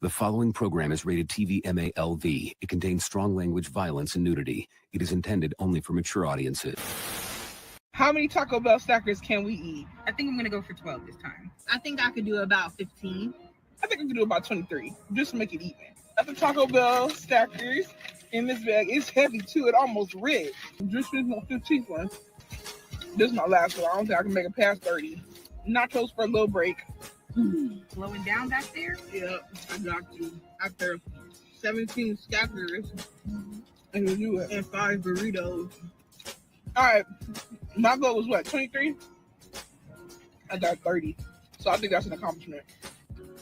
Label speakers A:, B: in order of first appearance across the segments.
A: The following program is rated TV MALV. It contains strong language, violence, and nudity. It is intended only for mature audiences.
B: How many Taco Bell stackers can we eat?
C: I think I'm going to go for 12 this time.
D: I think I could do about 15.
B: I think I could do about 23, just to make it even. Got the Taco Bell stackers in this bag. It's heavy, too. It almost ripped. Just finished my 15th one. This is my last one. I don't think I can make it past 30. Nachos for a little break.
C: Slowing down back there?
B: Yep, I got to. After 17 stackers and you and 5 burritos. All right, my goal was what, 23? I got 30, so I think that's an accomplishment.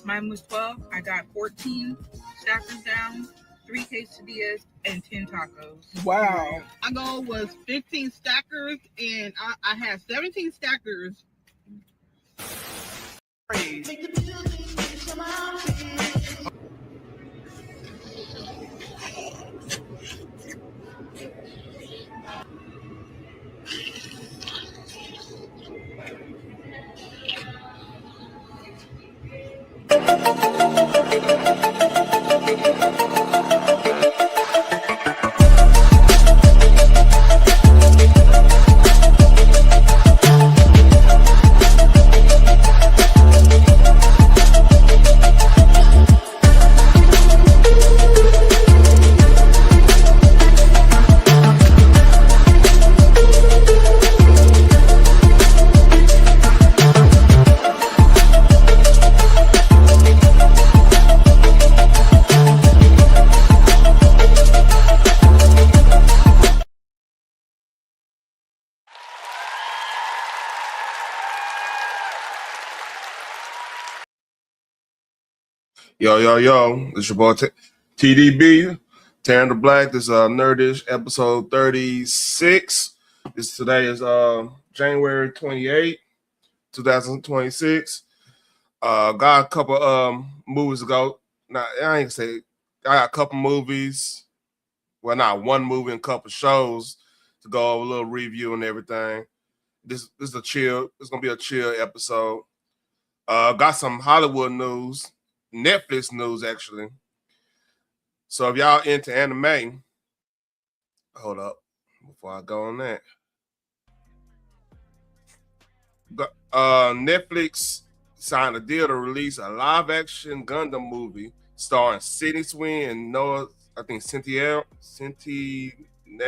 C: Mine was 12. I got 14 stackers down, 3 quesadillas, and 10 tacos.
B: Wow.
D: My goal was 15 stackers, and I had 17 stackers.
E: Yo, it's your boy TDB, Taryn the Black. This is Nerdish episode 36. Today is January 28, 2026. Got a couple movies ago. Now I ain't say I got a couple movies. Well, not one movie and a couple shows to go over a little review and everything. This is a chill. It's gonna be a chill episode. Got some Hollywood news. Netflix news, actually. So if y'all into anime, hold up before I go on that. Netflix signed a deal to release a live-action Gundam movie starring Sydney Sweeney and Noah, I think Centineo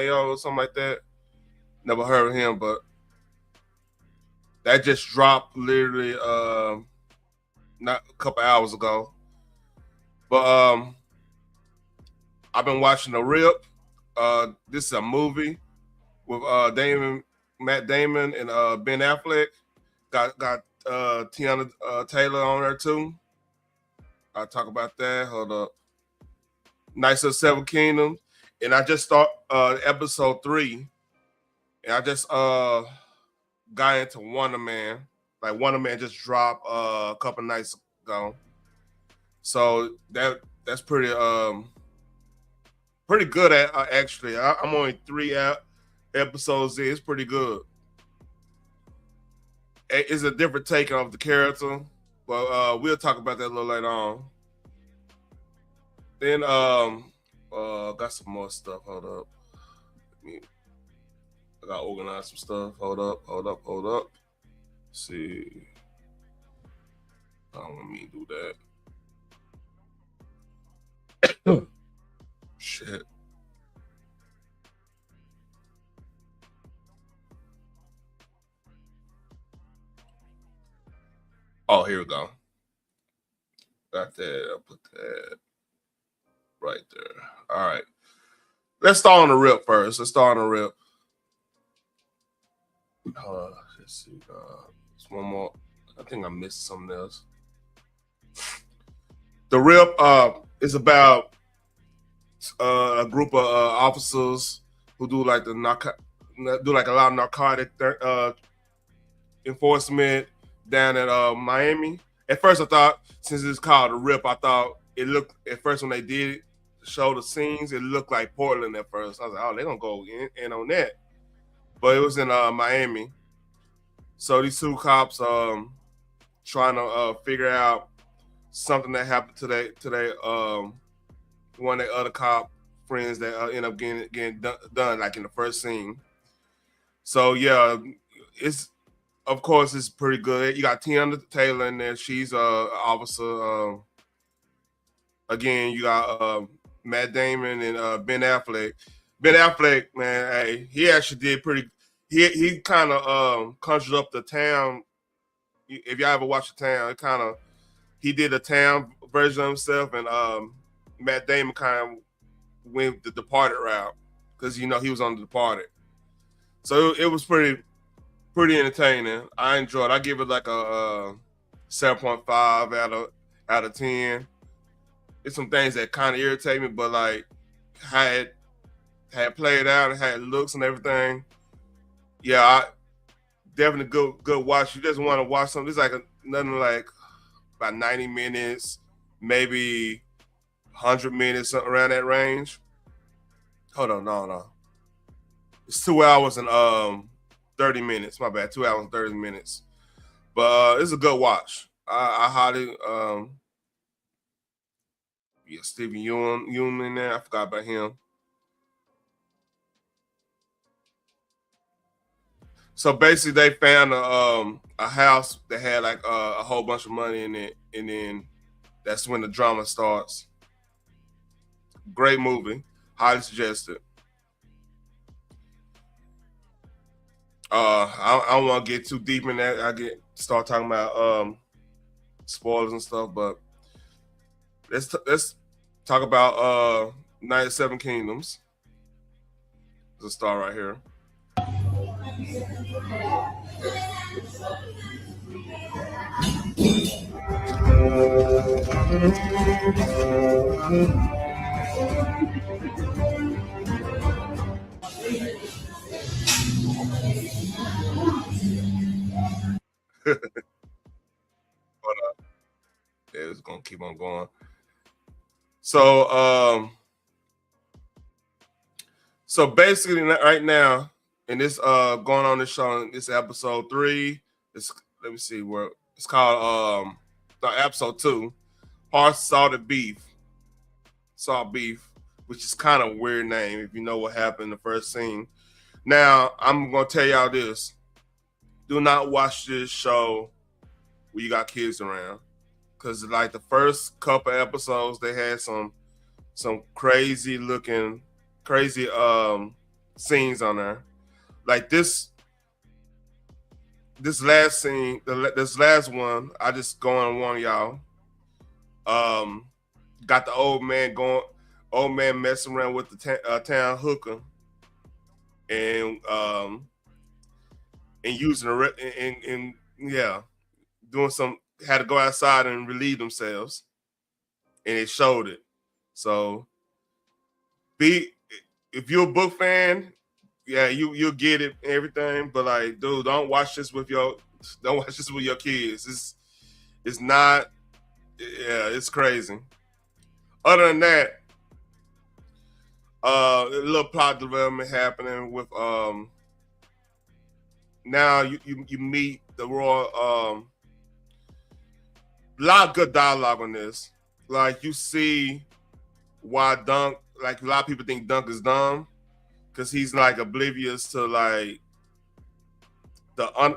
E: or something like that. Never heard of him, but that just dropped literally not a couple hours ago. But I've been watching The Rip. This is a movie with Matt Damon and Ben Affleck. Got Tiana Taylor on there too. I'll talk about that. Hold up. Knights of Seven Kingdoms. And I just start episode 3. And I just got into Wonder Man. Like Wonder Man just dropped a couple nights ago. So that's pretty good at actually. I'm only 3 episodes in. It's pretty good. It's a different take of the character, but we'll talk about that a little later on. Then got some more stuff. Hold up. I gotta organize some stuff. Hold up. Let's see. I don't want me to do that. Shit. Oh, here we go. Got that. I'll put that right there. All right. Let's start on The Rip first. Let's see. There's one more. I think I missed something else. The Rip is about a group of officers who do like a lot of narcotic enforcement down at Miami. At first, I thought since it's called The Rip, I thought it looked at first when they did show the scenes, it looked like Portland at first. I was like, oh, they're gonna go in on that, but it was in Miami. So these two cops trying to figure out something that happened today. One of the other cop friends that end up getting done like in the first scene. So yeah, it's of course it's pretty good. You got Tiana Taylor in there. She's a officer. Again, you got Matt Damon and Ben Affleck. Ben Affleck, man, hey, he actually did pretty. He kind of conjured up the town. If y'all ever watched The Town, he did a town version of himself, and Matt Damon kind of went the Departed route because he was on The Departed. So it was pretty entertaining. I enjoyed it. I give it like a 7.5 out of 10. It's some things that kind of irritate me, but like had played out and had looks and everything. Yeah, definitely good watch. You just want to watch something. It's like nothing like about 90 minutes, maybe 100 minutes, something around that range. Hold on, no. It's 2 hours and 30 minutes. My bad, 2 hours and 30 minutes. But it's a good watch. I highly Stephen Yeun in there. I forgot about him. So basically, they found a house that had like a whole bunch of money in it, and then that's when the drama starts. Great movie, highly suggested. I don't want to get too deep in that. I start talking about spoilers and stuff, but let's talk about Night of Seven Kingdoms. There's a star right here. It's gonna keep on going. So basically right now in this going on this show, in this episode 3, let me see where it's called episode 2, Hearts Salted Beef, which is kind of a weird name if you know what happened in the first scene. Now I'm gonna tell y'all this: do not watch this show when you got kids around, because like the first couple episodes they had some crazy scenes on there. Like this last scene, this last one, I just go and warn y'all. Got the old man messing around with the town hooker, and using doing some, had to go outside and relieve themselves, and it showed it. So if you're a book fan, yeah, you'll get it and everything, but like, dude, don't watch this with your kids. It's not, yeah, it's crazy. Other than that, a little plot development happening with now you meet the royal, a lot of good dialogue on this. Like, you see why Dunk, like a lot of people think Dunk is dumb, because he's like oblivious to like the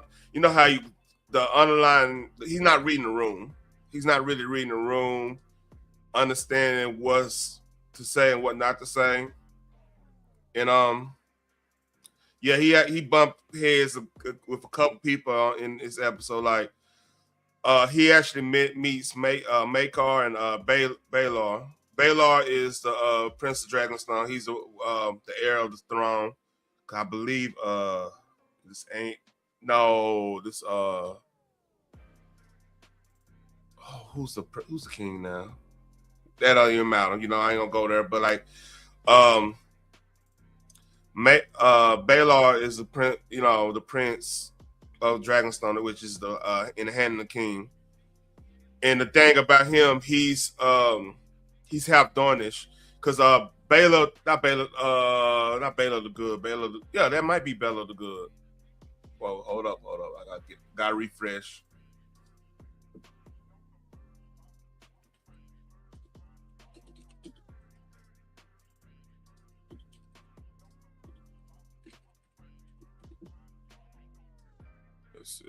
E: underlying. He's not reading the room. He's not really reading the room, understanding what's to say and what not to say. And he bumped heads with a couple people in this episode. Like he actually meets Maekar and Baelor. Baelor is the Prince of Dragonstone. He's the heir of the throne. I believe who's the king now? That don't even matter. I ain't gonna go there. But like Baelor is the prince, the Prince of Dragonstone, which is the in the hand of the king. And the thing about him, he's half Dornish, because Baelor, not Baelor the Good. That might be Baelor the Good. Whoa, hold up. I gotta refresh. Let's see.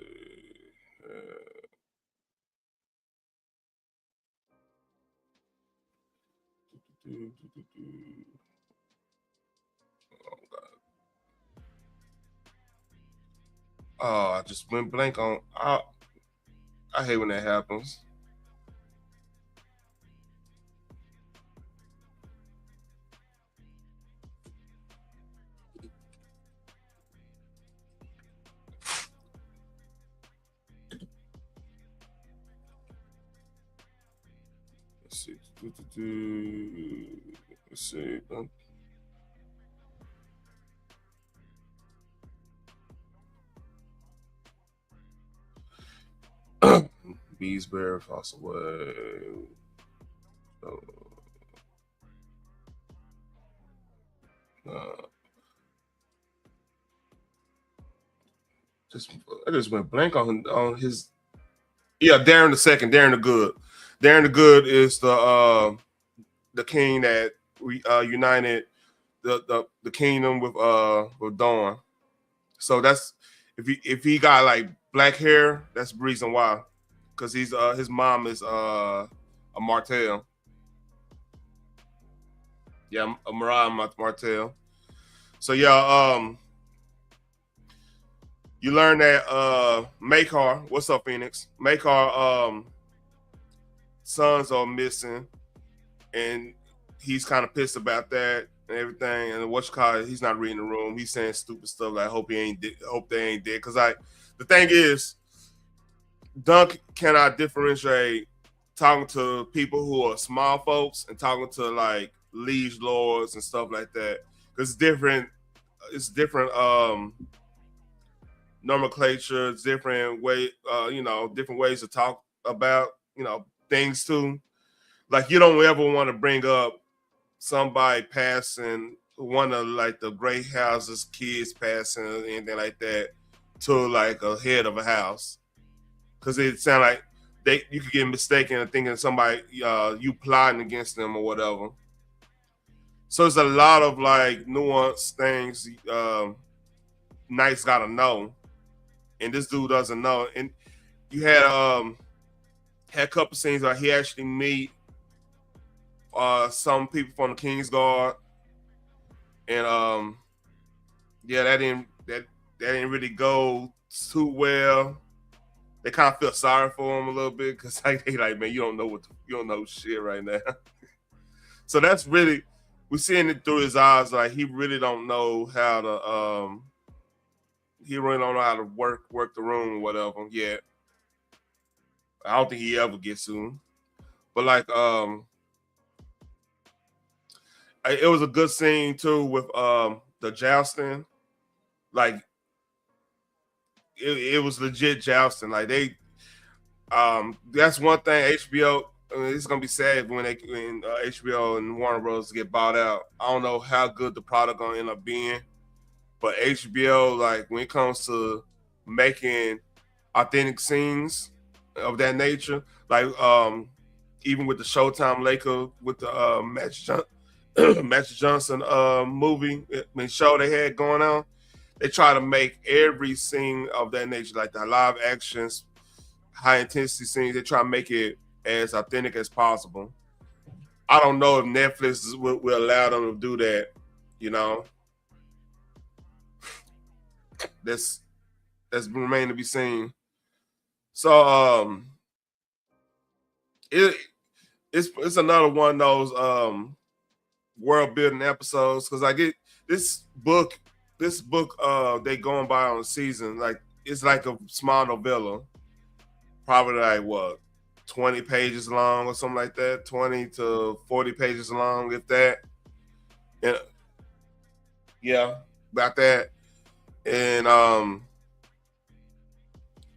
E: Oh God. Oh, I just went blank on. I hate when that happens. Let's see. Let's see. Beesbury, Fossil Way. I just went blank on his. Yeah, Darren the Second, Darren the Good. Darren the Good is the king that united the kingdom with Dawn. So that's if he got like black hair, that's the reason why. Because he's his mom is a Martell. Yeah, a Mariah Martell. So yeah, you learn that Makar, what's up, Phoenix? Makar sons are missing, and he's kind of pissed about that and everything. And he's not reading the room. He's saying stupid stuff like hope they ain't dead. Because the thing is, Dunk cannot differentiate talking to people who are small folks and talking to like liege lords and stuff like that. Because it's different nomenclature, it's different different ways to talk about, things too. Like you don't ever want to bring up somebody passing one of like the great houses, kids passing or anything like that to like a head of a house. Because it sounds like you could get mistaken and thinking somebody you plotting against them or whatever. So it's a lot of like nuanced things Knights gotta know, and this dude doesn't know. And you had a couple scenes where he actually meet some people from the King's Guard, and that didn't really go too well. They kind of feel sorry for him a little bit because they like, man, you don't know shit right now. So that's really, we're seeing it through his eyes. Like he really don't know how to work the room or whatever yet. I don't think he ever gets to. But like it was a good scene too with the jousting. Like it was legit jousting. Like they that's one thing HBO. I mean, it's gonna be sad when HBO and Warner Bros. Get bought out. I don't know how good the product gonna end up being, but HBO, like when it comes to making authentic scenes of that nature, like even with the Showtime Laker with the Magic Johnson movie, show they had going on, they try to make every scene of that nature, like the live actions, high intensity scenes, they try to make it as authentic as possible. I don't know if Netflix will allow them to do that, That's remain to be seen. So it's another one of those world building episodes, because I get this book they going by on a season, like it's like a small novella, probably like what 20 pages long or something like that, 20 to 40 pages long, if that. And yeah, about that. And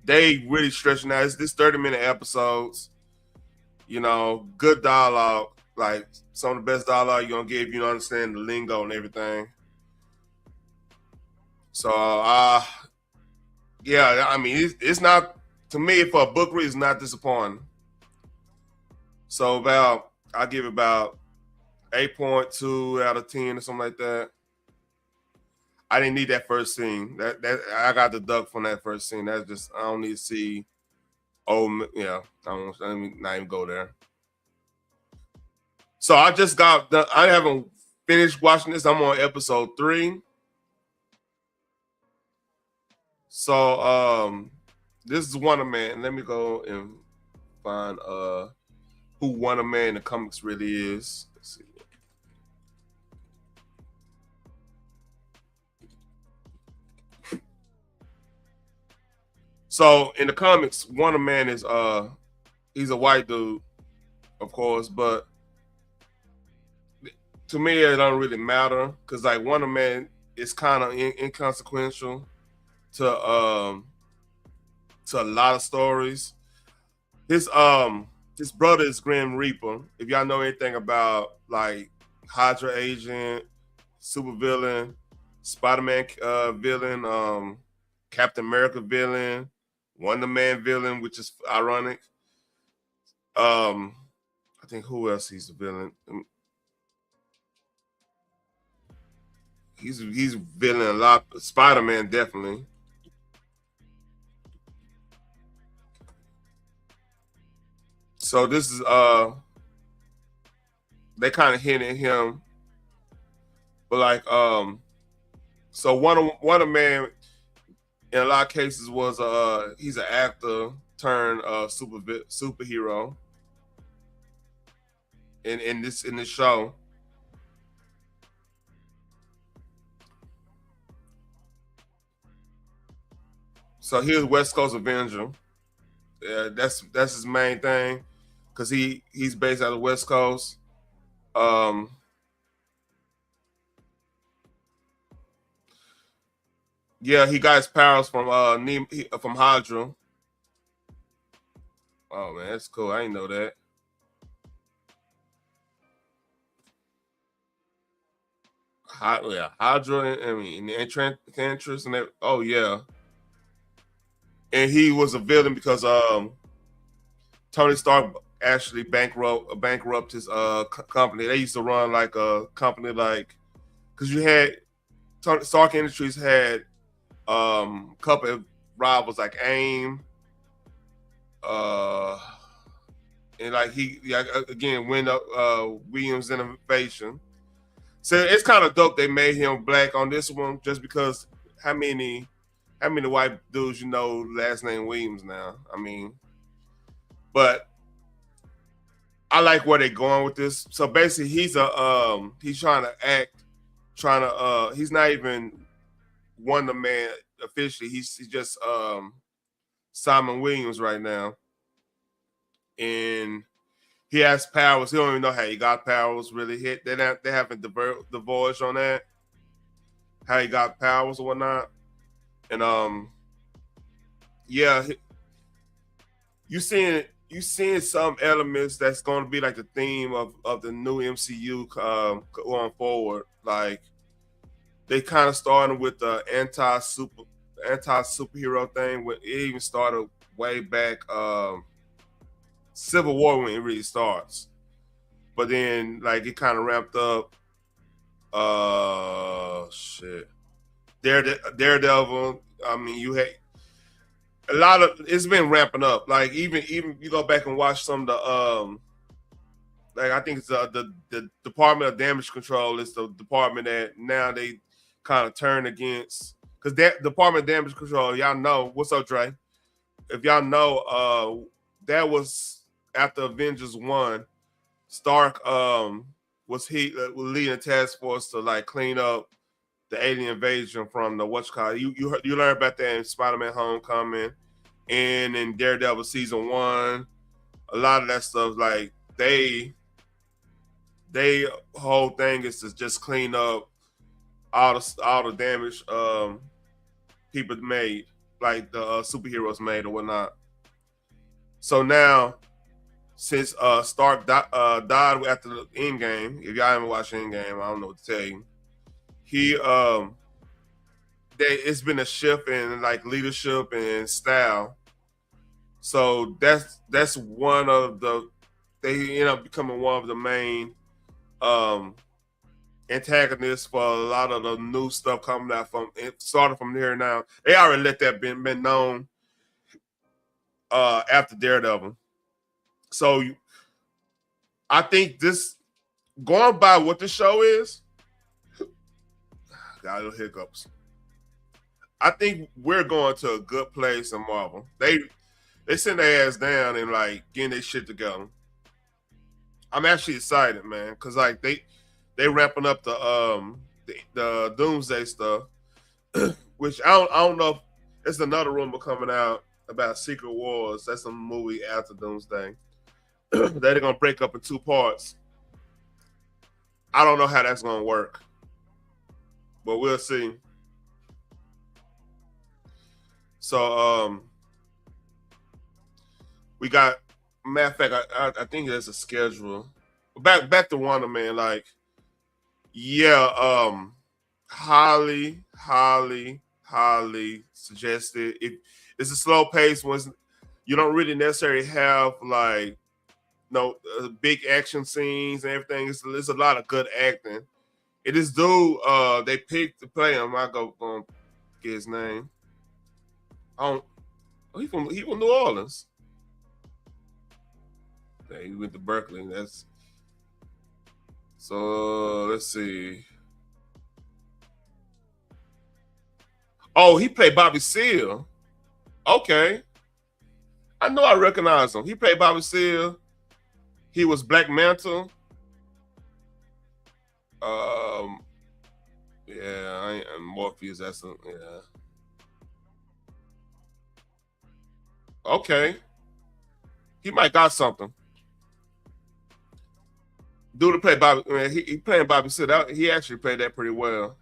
E: they really stretching out. It's this 30-minute episodes, good dialogue, like some of the best dialogue you're gonna get if you don't understand the lingo and everything. So yeah, I mean it's not, to me, for a book read, it's not disappointing. So I give it about 8.2 out of 10 or something like that. I didn't need that first scene. That I got the duck from that first scene. That's just I don't need to see. Oh yeah, let me not even go there. So I just got the. I haven't finished watching this. I'm on episode 3. So this is Wonder Man. Let me go and find who Wonder Man in the comics really is. Let's see. So in the comics, Wonder Man is he's a white dude, of course, but to me it don't really matter because like Wonder Man is kind of inconsequential to a lot of stories. His brother is Grim Reaper. If y'all know anything about like Hydra agent, supervillain, Spider-Man villain, Captain America villain, Wonder Man villain, which is ironic. I think who else he's the villain? He's villain a lot. Spider-Man definitely. So this is they kind of hint at him, but like so Wonder Man in a lot of cases was he's an actor turned superhero in this show. So here's West Coast Avenger. That's his main thing, because he's based out of the West Coast. Yeah, he got his powers from Hydra. Oh man, that's cool. I didn't know that. Hydra. I mean, the Enchantress and that. Oh yeah. And he was a villain because Tony Stark actually bankrupt his company. They used to run like a company like, because you had Stark Industries had a couple of rivals like AIM, and like he again went up Williams Innovation. So it's kind of dope they made him black on this one, just because how many white dudes you know last name Williams now? I mean, but I like where they're going with this. So basically, he's trying to he's not even Wonder Man officially. He's just Simon Williams right now, and he has powers. He don't even know how he got powers. Really, they haven't divulged on that, how he got powers or whatnot. And yeah, you seeing some elements that's going to be like the theme of the new MCU going forward. Like they kind of started with the anti-superhero thing. When it even started way back Civil War when it really starts, but then like it kind of ramped up. Daredevil. I mean, you had a lot of. It's been ramping up. Like even you go back and watch some of the like I think it's the Department of Damage Control is the department that now they kind of turn against, because that Department of Damage Control, y'all know what's up, Dre. If y'all know, that was after Avengers 1. Stark was leading a task force to like clean up the alien invasion from the you learn about that in Spider-Man Homecoming and in Daredevil season 1. A lot of that stuff, like they whole thing is to just clean up all the damage people made, like the superheroes made or whatnot. So now, since Stark died after the Endgame, if y'all haven't watched Endgame, I don't know what to tell you. It's been a shift in like leadership and style. So that's one of the, they end up becoming one of the main antagonist for a lot of the new stuff coming out from it started from here now. They already let that been known after Daredevil. So I think this going by what the show is, got little hiccups. I think we're going to a good place in Marvel. They send their ass down and like getting their shit together. I'm actually excited, man, because like they ramping up the Doomsday stuff, which I don't know if it's another rumor coming out about Secret Wars. That's a movie after Doomsday. They're gonna break up in 2 parts. I don't know how that's gonna work, but we'll see. So we got, matter of fact, I think there's a schedule. Back to Wonder Man, like, yeah, highly suggested. It's a slow pace once you don't really necessarily have like big action scenes and everything. It's a lot of good acting. It is dude they picked to play him. I gonna get his name. He from New Orleans. Yeah, he went to Berkeley. So let's see. Oh, he played Bobby Seale. Okay. I know I recognize him. He played Bobby Seale. He was Black Manta. Yeah, I am Morpheus. Yeah. Okay. He might got something. Dude to play Bobby, man, he playing Bobby Seale. He actually played that pretty well.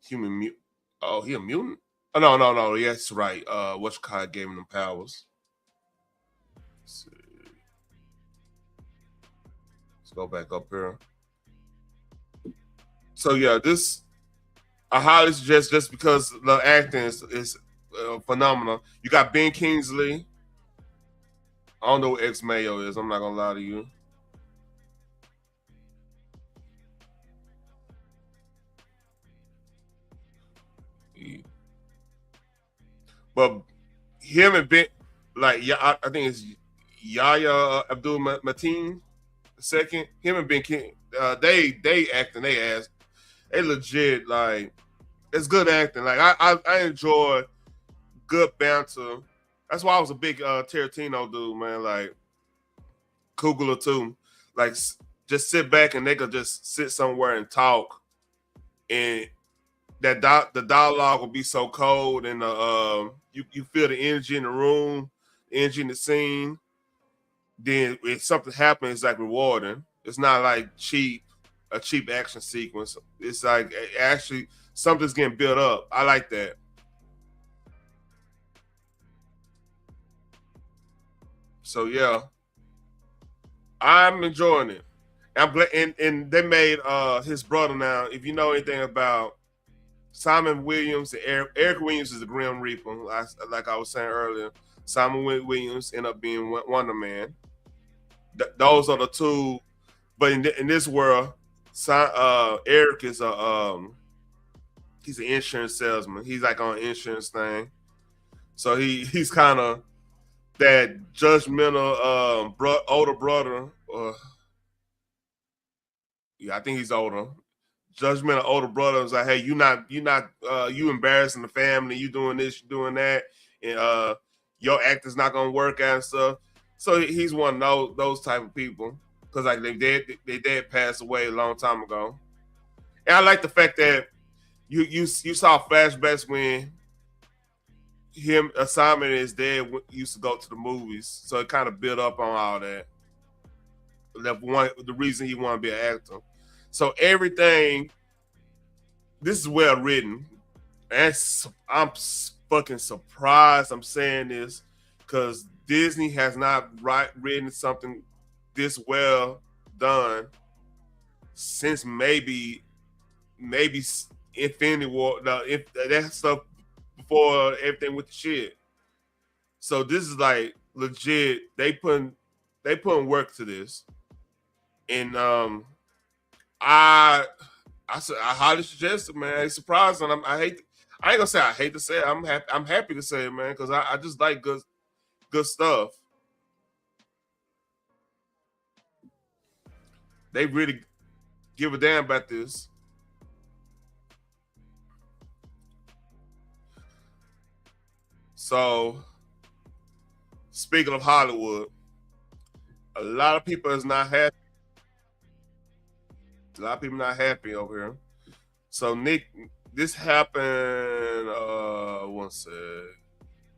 E: Human mutant. Oh, he a mutant? Oh, no. Yes, right. What's Kai gave him them powers? Let's see. Let's go back up here. So yeah, I highly suggest just because the acting is phenomenal. You got Ben Kingsley. I don't know what X Mayo is. I'm not gonna lie to you. But him and Ben, like, yeah, I think it's Yahya Abdul Mateen II. Him and Ben King, they acting they ass. They legit, like, it's good acting. Like I enjoy good banter. That's why I was a big Tarantino dude, man. Like Kugler too. Like just sit back and they could just sit somewhere and talk, and the dialogue will be so cold, and you feel the energy in the room, the energy in the scene. Then if something happens, it's like rewarding. It's not like a cheap action sequence. It's like actually something's getting built up. I like that. So yeah, I'm enjoying it. I'm glad, and they made his brother now. If you know anything about Simon Williams and Eric Williams is the Grim Reaper, like I was saying earlier. Simon Williams ended up being Wonder Man. Those are the two. But in this world, Eric is he's an insurance salesman. He's like on an insurance thing. So he's kind of that judgmental older brother. Yeah, I think he's older. Judgmental older brother is like, hey, you embarrassing the family. You doing this, you doing that, and your act is not gonna work out and stuff. So he's one of those type of people, because like they dad passed away a long time ago. And I like the fact that you saw flashbacks when Simon and his dad used to go to the movies, so it kind of built up on all that. The reason he wanted to be an actor. So everything, this is well written. And I'm fucking surprised I'm saying this, because Disney has not written something this well done since maybe Infinity War. If that stuff before everything with the shit. So this is like legit. They putting they putting work to this, and I highly suggest it, man. It's surprising. I ain't gonna say I hate to say it. I'm happy to say it, man, because I just like good stuff. They really give a damn about this. So, speaking of Hollywood, a lot of people is not happy. A lot of people not happy over here. So, Nick, this happened, one sec.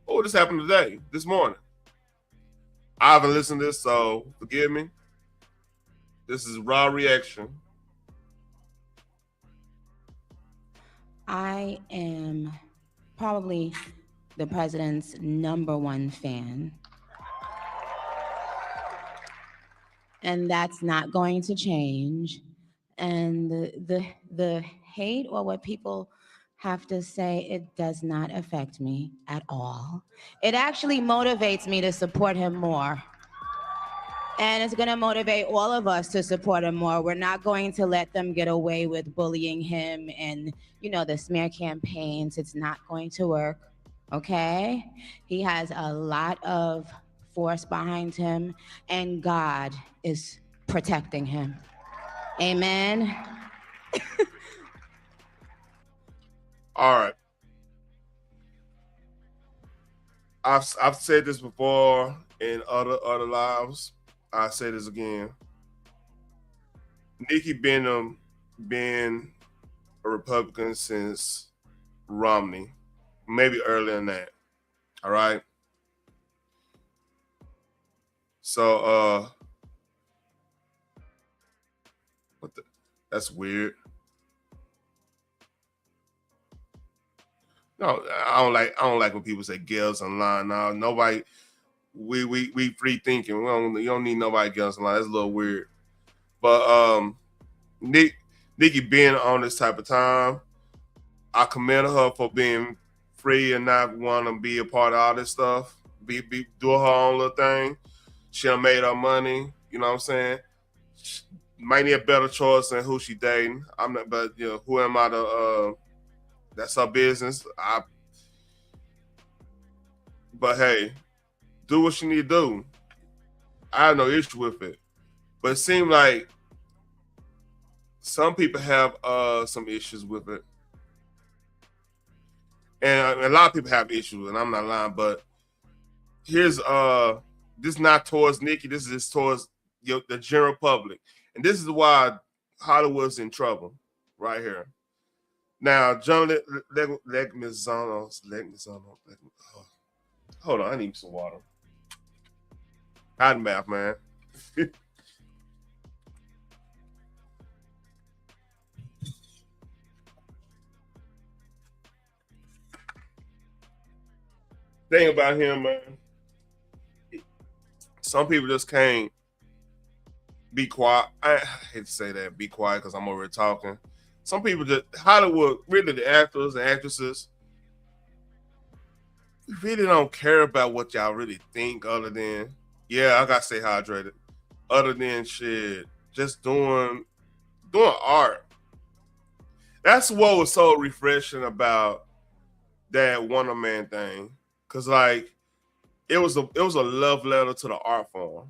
E: Oh, this happened today, this morning. I haven't listened to this, so forgive me. This is raw reaction.
F: I am probably the president's #1 fan. And that's not going to change. And the hate or what people have to say, it does not affect me at all. It actually motivates me to support him more. And it's going to motivate all of us to support him more. We're not going to let them get away with bullying him and, the smear campaigns. It's not going to work, okay? He has a lot of force behind him, and God is protecting him. Amen.
E: All right. I've said this before in other lives. I say this again. Nikki Benham been a Republican since Romney, maybe earlier than that. All right. So that's weird. No, I don't like when people say girls online. Now nobody, we free thinking. You don't need nobody girls online. That's a little weird. But Nikki being on this type of time, I commend her for being free and not want to be a part of all this stuff. Be doing her own little thing. She done made her money. You know what I'm saying? She might need a better choice than who she dating. I'm not, but who am I to? That's her business. But hey, do what you need to do. I have no issue with it. But it seems like some people have some issues with it. And a lot of people have issues with it, and I'm not lying, but here's this is not towards Nikki, this is towards the general public. And this is why Hollywood's in trouble right here. Now, John Leguizamo, hold on, I need some water. Hot mouth, man. Thing about him, man, some people just can't be quiet. I hate to say that, be quiet, because I'm over here talking. Some people just, Hollywood, really the actors and actresses, really don't care about what y'all really think other than, yeah, I got to stay hydrated. Other than shit, just doing art. That's what was so refreshing about that Wonder Man thing. Cause like it was a love letter to the art form.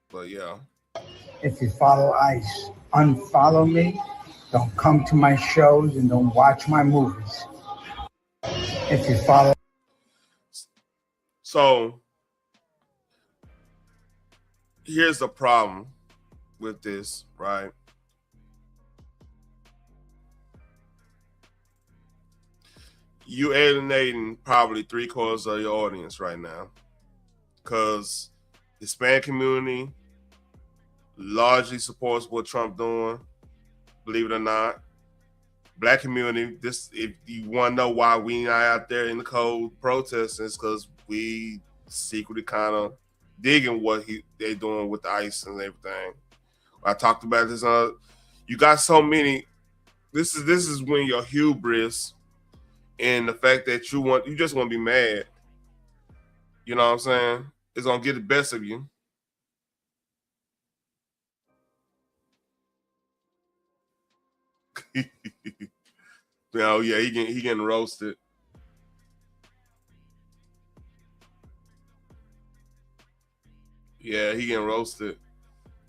E: But yeah.
G: If you follow ICE, unfollow me. Don't come to my shows and don't watch my movies. If you follow.
E: So here's the problem with this, right? You alienating probably 3/4 of your audience right now, because Hispanic community largely supports what Trump doing, believe it or not. Black community, this, if you want to know why we not out there in the cold protesting, it's because we secretly kind of digging what they doing with the ICE and everything. I talked about this. You got so many. This is when your hubris and the fact that you just want to be mad. You know what I'm saying? is gonna get the best of you. Oh yeah, he getting roasted. Yeah, he getting roasted.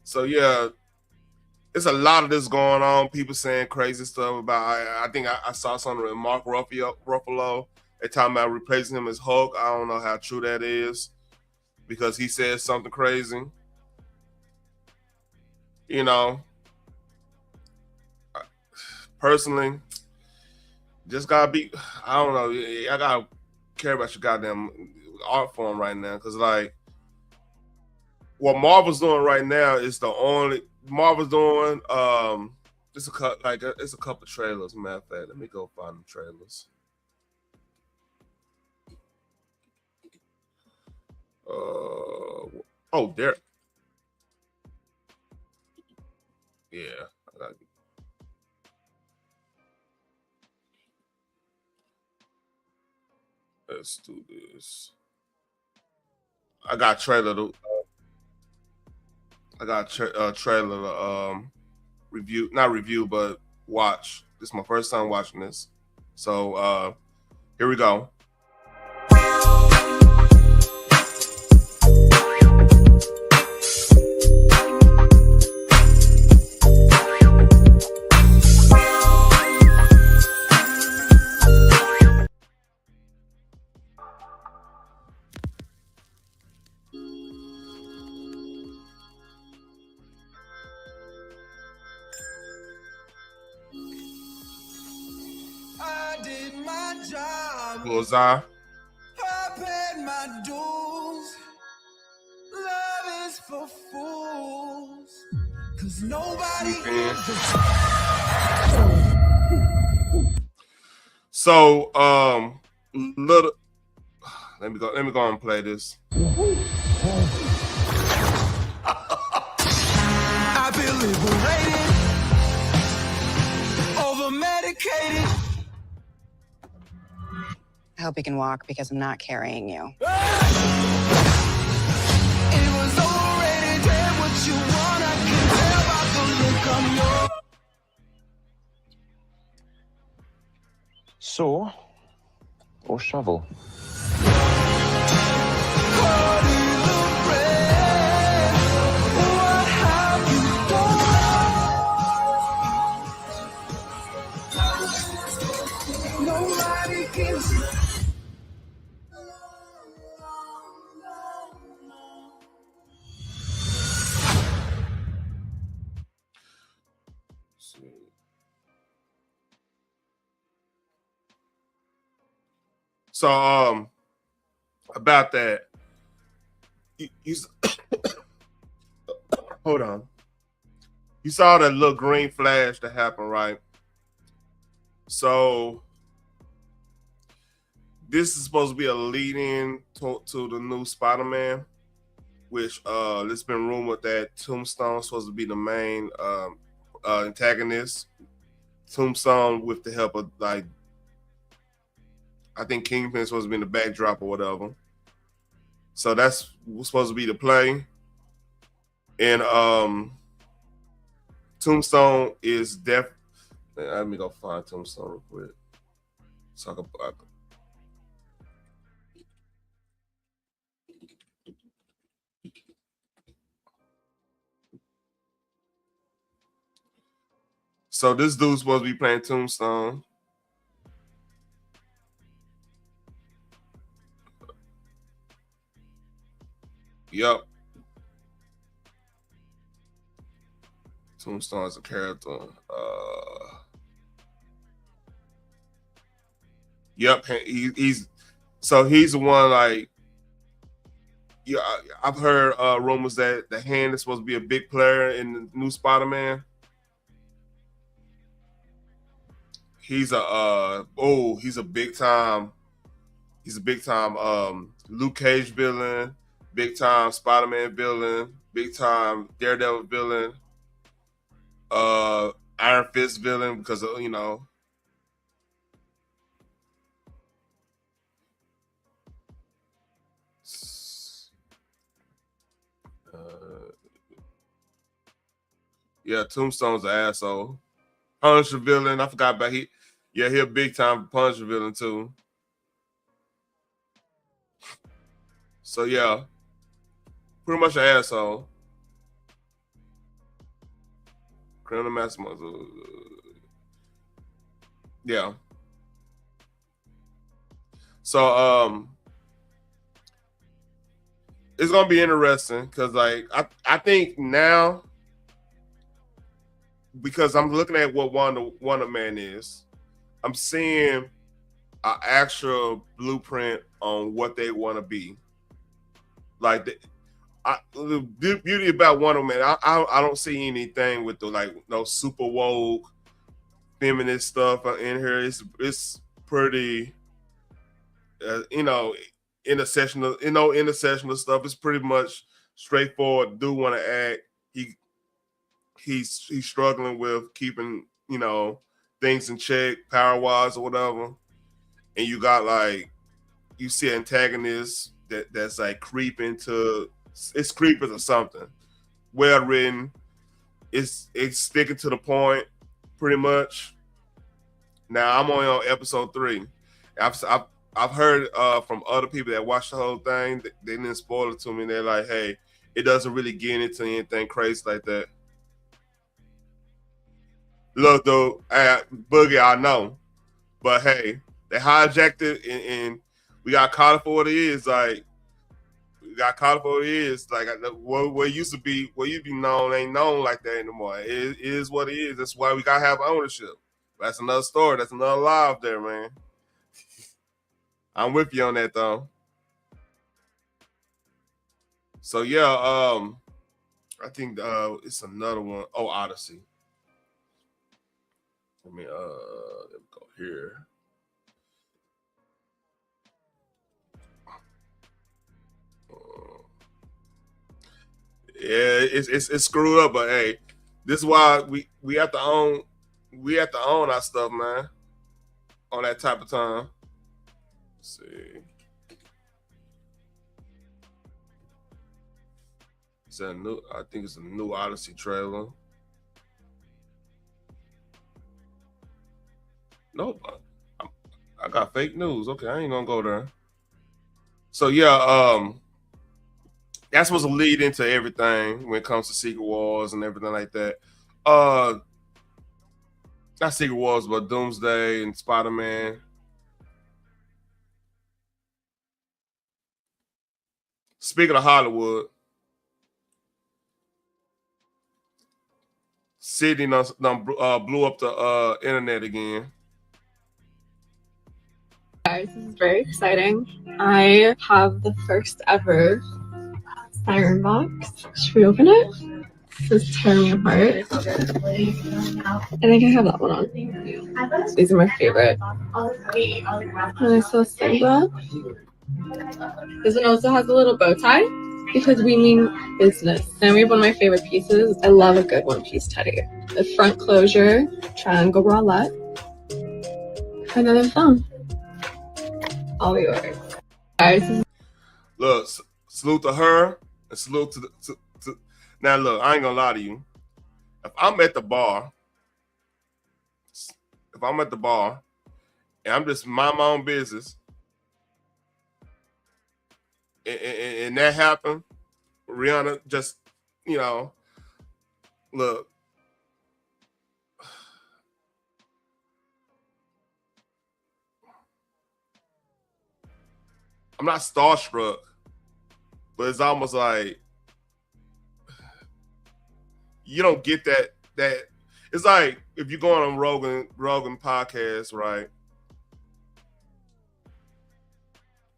E: So yeah, it's a lot of this going on. People saying crazy stuff about. I think I saw something with Mark Ruffalo. They're talking about replacing him as Hulk. I don't know how true that is because he said something crazy. You know, personally, just gotta be. I don't know. I gotta care about your goddamn art form right now because like what Marvel's doing right now is the only Marvel's doing. It's a couple trailers. Matter of fact, let me go find the trailers. Oh, there. Yeah. Let's do this. I got a trailer to trailer to review, not review, but watch. This is my first time watching this. So here we go. Bullseye.
H: I paid my dues. Love is for fools. Cause nobody
E: So little let me go and play this.
H: I feel liberated, over medicated.
I: I hope you can walk because I'm not carrying you.
H: It was already there what you want. I can tell by the look on your.
J: Saw or shovel?
H: What have you done? Nobody gives you.
E: So about that, you hold on. You saw that little green flash that happened, right? So this is supposed to be a lead-in to the new Spider-Man, which it's been rumored that Tombstone's supposed to be the main antagonist. Tombstone with the help of like I think Kingpin's supposed to be in the backdrop or whatever. So that's supposed to be the play. And Tombstone is let me go find Tombstone real quick. Talk about So this dude's supposed to be playing Tombstone. Yep. Tombstone is a character. Yep, he's the one like. Yeah, I've heard rumors that the Hand is supposed to be a big player in the new Spider-Man. He's a big time Luke Cage villain, big time Spider-Man villain, big time Daredevil villain, Iron Fist villain because of, Yeah, Tombstone's an asshole. Punisher villain. I forgot about he. Yeah, he a big time Punisher villain too. So yeah, pretty much an asshole. Criminal Mastermind. Yeah. So it's gonna be interesting because like I think now, because I'm looking at what Wonder Man is, I'm seeing an actual blueprint on what they want to be. Like the beauty about Wonder Man, I don't see anything with the like no super woke feminist stuff in here. It's pretty, intersectional stuff. It's pretty much straightforward. Do want to act. He's struggling with keeping things in check, power wise or whatever. And you got like you see antagonists that's like creeping to it's creeping or something. Well written. It's sticking to the point pretty much. Now I'm only on episode 3. I've heard from other people that watched the whole thing. They didn't spoil it to me. They're like, hey, it doesn't really get into anything crazy like that. Look, though, Boogie, I know. But hey, they hijacked it and we got caught up for what it is. Like, we got caught up for what it is. Like, what used to be, what you be known ain't known like that anymore. It is what it is. That's why we got to have ownership. That's another story. That's another live there, man. I'm with you on that, though. So, yeah, I think it's another one. Oh, Odyssey. Let me go here. Yeah, it's screwed up, but hey, this is why we have to own our stuff, man. On that type of time. Let's see. I think it's a new Odyssey trailer. Nope. I got fake news. Okay, I ain't gonna go there. So yeah, that's what's a lead into everything when it comes to Secret Wars and everything like that. Not Secret Wars, but Doomsday and Spider-Man. Speaking of Hollywood, Sydney done blew up the internet again.
K: Guys, this is very exciting. I have the first ever Siren box. Should we open it? This is tearing me apart. I think I have that one on. These are my favorite. And I saw Simba. This one also has a little bow tie because we mean business. And we have one of my favorite pieces. I love a good one piece teddy. The front closure, triangle bralette, and then a thumb. All yours. Guys.
E: Look, salute to her and salute to now look, I ain't gonna lie to you. If I'm at the bar and I'm just mind my own business and that happened, Rihanna just, look. I'm not starstruck, but it's almost like you don't get that it's like if you're going on Rogan podcast, right?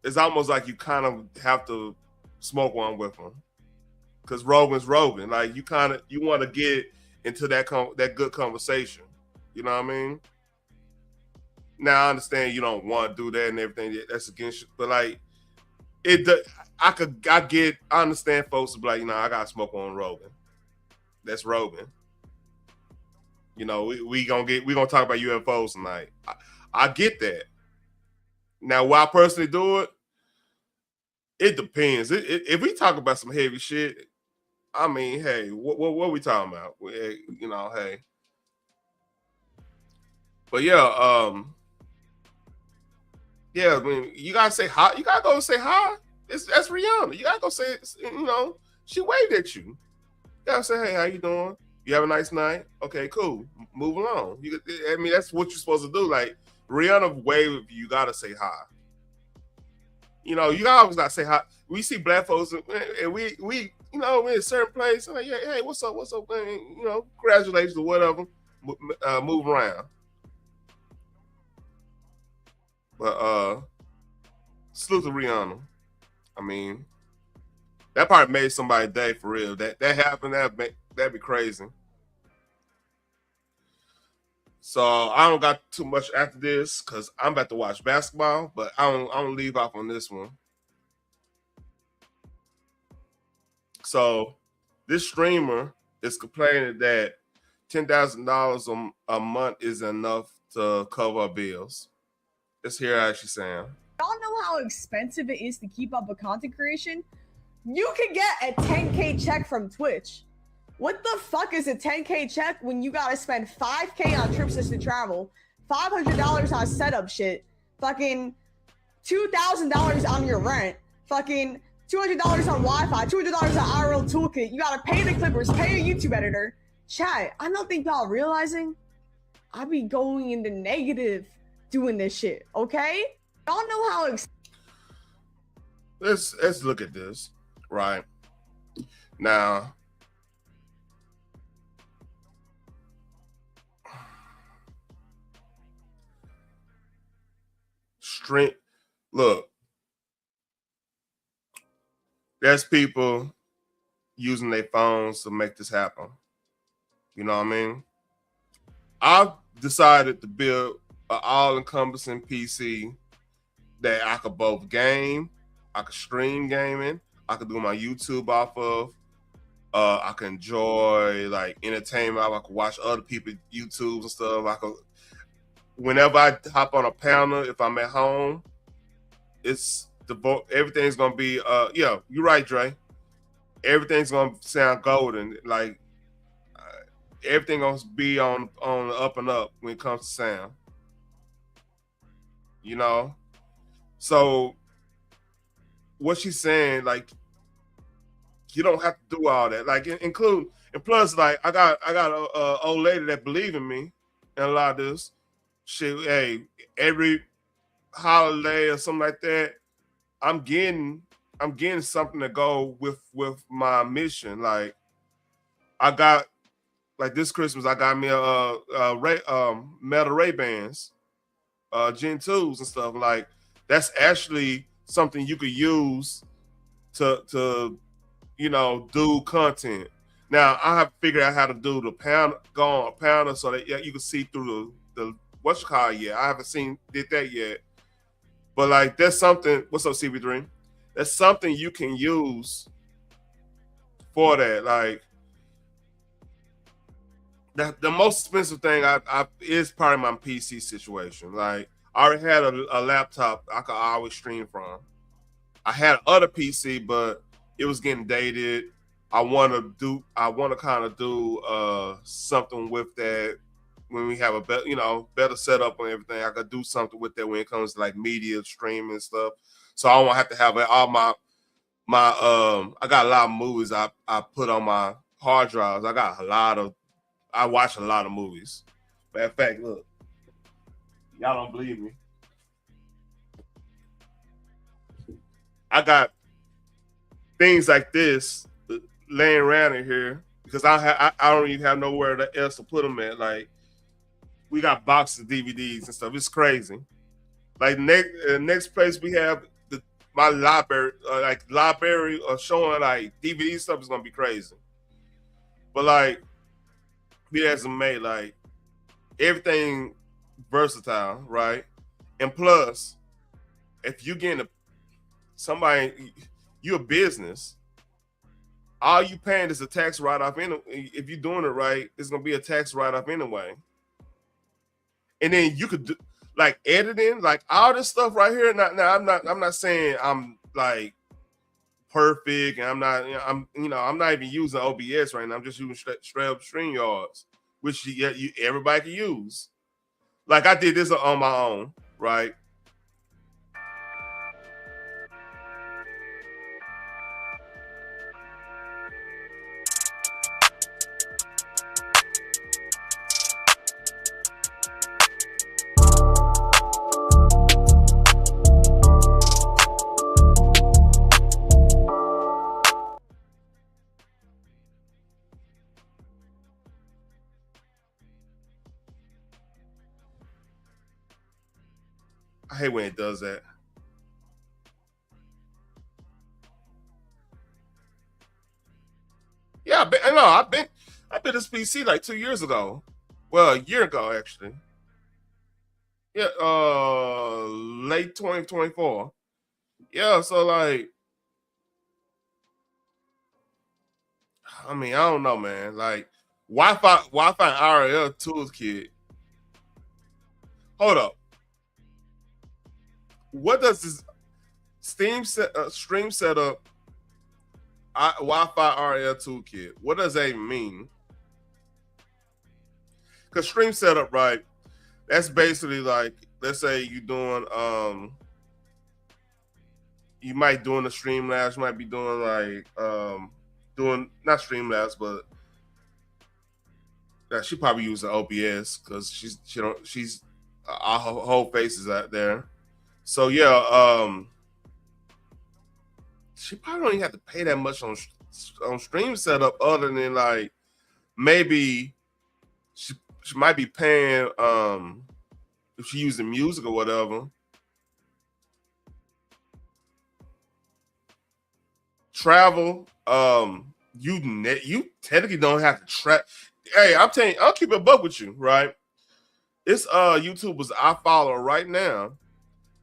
E: It's almost like you kind of have to smoke one with him because Rogan's Rogan. Like you want to get into that good conversation. You know what I mean? Now I understand you don't want to do that and everything. That's against you, but like I understand folks to be like, I gotta smoke on Rogan. That's Rogan. We gonna talk about UFOs tonight. I get that. Now, will I personally do it? It depends. If we talk about some heavy shit, I mean, hey, what we talking about? You know, hey. But yeah, yeah, I mean, you gotta say hi. You gotta go say hi. That's Rihanna. You gotta go say, you know, she waved at you. You gotta say, hey, how you doing? You have a nice night? Okay, cool. Move along. I mean, that's what you're supposed to do. Like, Rihanna waved, you gotta say hi. You know, you always gotta say hi. We see black folks, and we you know, we're in a certain place. Like, yeah, hey, what's up, man? You know, congratulations or whatever. Move around. But salute to Rihanna. I mean, that probably made somebody's day for real. That happened, that'd be crazy. So I don't got too much after this because I'm about to watch basketball, but I don't leave off on this one. So this streamer is complaining that $10,000 a month is enough to cover our bills. Let's hear how she sound.
L: Y'all know how expensive it is to keep up with content creation? You can get a 10K check from Twitch. What the fuck is a 10K check when you gotta spend 5K on trips just to travel, $500 on setup shit, fucking $2,000 on your rent, fucking $200 on Wi-Fi, $200 on IRL toolkit. You gotta pay the Clippers, pay a YouTube editor. Chat, I don't think y'all realizing I be going in the negative doing this shit, okay? Y'all know how
E: Let's look at this, right? Now, look, there's people using their phones to make this happen. You know what I mean? I've decided to build an all-encompassing PC that I could both game, I could stream gaming, I could do my YouTube off of, I can enjoy like entertainment, I could watch other people's YouTubes and stuff. I could, whenever I hop on a panel, if I'm at home, everything's gonna be yeah, you're right, Dre. Everything's gonna sound golden. Like everything gonna be on the up and up when it comes to sound. You know? So what she's saying, like, you don't have to do all that. Like and plus, like I got a old lady that believe in me and a lot of this. Hey, every holiday or something like that, I'm getting something to go with my mission. Like I got, like this Christmas, I got me a Meta Ray-Bans, Gen 2s and stuff. Like that's actually something you could use to you know, do content. Now I have to figure out how to do the pounder so that you can see through the what's it called yet. I haven't did that yet. But like that's something. What's up, CB3? That's something you can use for that. Like the most expensive thing I is probably my PC situation. Like I already had a laptop I could always stream from. I had other PC, but it was getting dated. I want to kind of do something with that when we have a better setup and everything. I could do something with that when it comes to like media streaming and stuff. So I won't have to have all my I got a lot of movies I put on my hard drives. I watch a lot of movies. Matter of fact, look, y'all don't believe me. I got things like this laying around in here because I don't even have nowhere else to put them at. Like we got boxes of DVDs and stuff. It's crazy. Like next place we have my library, library showing like DVD stuff is gonna be crazy. But like we had some made like everything versatile, right? And plus, if you getting you're a business, all you paying is a tax write-off. If you're doing it right, it's gonna be a tax write-off anyway. And then you could do like editing, like all this stuff right here. Now I'm not saying I'm like perfect, and I'm not, I'm not even using OBS right now. I'm just using straight up StreamYards, which everybody can use. Like I did this on my own, right? I hate when it does that. Yeah, I've been this PC like 2 years ago. Well, a year ago actually. Yeah, late 2024. Yeah, so like, I mean, I don't know, man. Like Wi-Fi IRL toolkit. Hold up. What does this stream setup Wi-Fi IRL toolkit? What does that even mean? Because stream setup, right? That's basically like, let's say you're doing you might doing a Streamlabs, you might be doing like doing not Streamlabs, but she probably using OBS because she's our whole face is out there. So yeah, she probably don't even have to pay that much on stream setup, other than like maybe she might be paying if she using music or whatever. Travel, you technically don't have to track. Hey, I'm telling you, I'll keep it a buck with you, right? It's YouTubers I follow right now.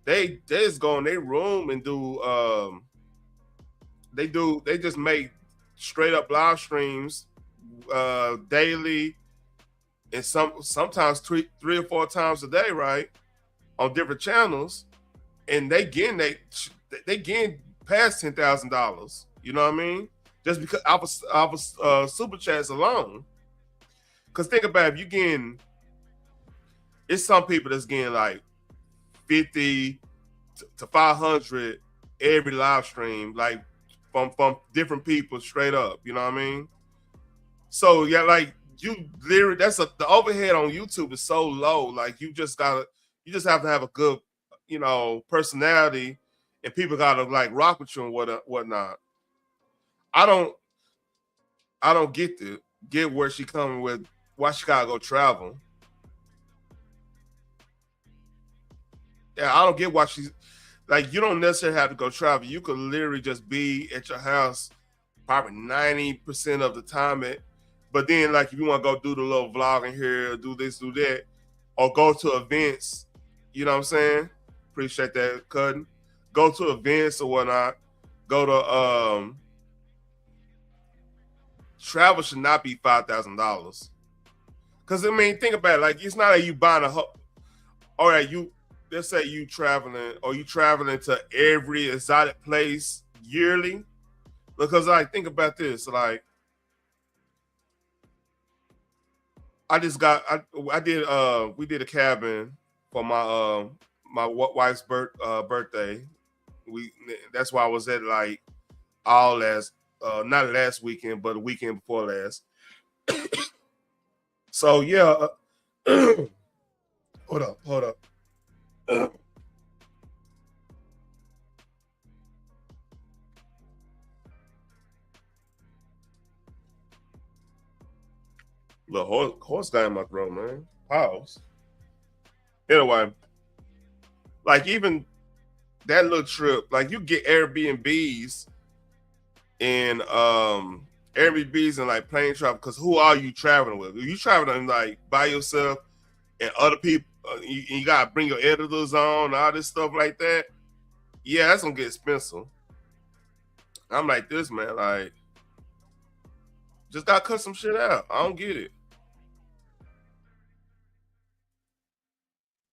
E: They just go in their room and do they just make straight up live streams daily, and sometimes three or four times a day, right, on different channels, and they getting past $10,000. You know what I mean? Just because I was super chats alone. Because think about it, if you getting, it's some people that's getting like 50 to 500 every live stream, like from different people straight up. You know what I mean? So yeah, like you literally, the overhead on YouTube is so low. Like you just have to have a good, personality, and people gotta like rock with you and whatnot. I don't get where she coming with. Why she gotta go travel? Yeah, I don't get why she's like. You don't necessarily have to go travel. You could literally just be at your house probably 90% of the time. But then, like, if you want to go do the little vlogging here, do this, do that, or go to events, you know what I'm saying? Appreciate that, Cutting. Go to events or whatnot. Go to travel should not be $5,000. Because I mean, think about it. Like, it's not like you buying all right, let's say you traveling to every exotic place yearly. Because like, think about this. Like, we did a cabin for my my wife's birthday. That's why I was at like all last not last weekend, but the weekend before last. So yeah, hold up. The horse guy in my throat, man. Pause. Anyway, like even that little trip, like you get Airbnbs and like plane travel, because who are you traveling with? Are you traveling like by yourself and other people? You gotta bring your editors on, all this stuff like that. Yeah, that's gonna get expensive. I'm like this, man. Like, just gotta cut some shit out. I don't get it.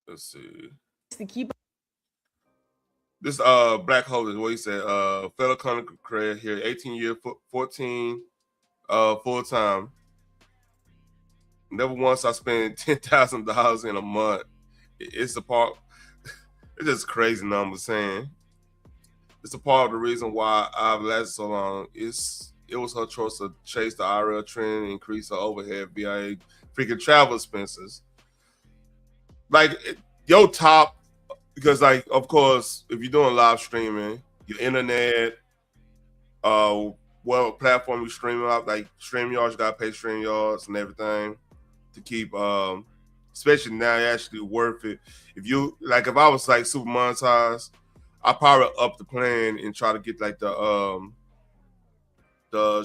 E: Let's see.
L: To keep
E: This Black Hole is what he said. Fellow content creator here, 18 years, 14 full time. Never once I spent $10,000 in a month. It's a part. It's just crazy number saying. It's a part of the reason why I've lasted so long. It was her choice to chase the IRL trend and increase her overhead via freaking travel expenses. Like your top, because like of course, if you're doing live streaming, your internet, what platform you streaming off, like StreamYards, you gotta pay StreamYards and everything to keep especially now it's actually worth it. If I was like super monetized, I probably up the plan and try to get like the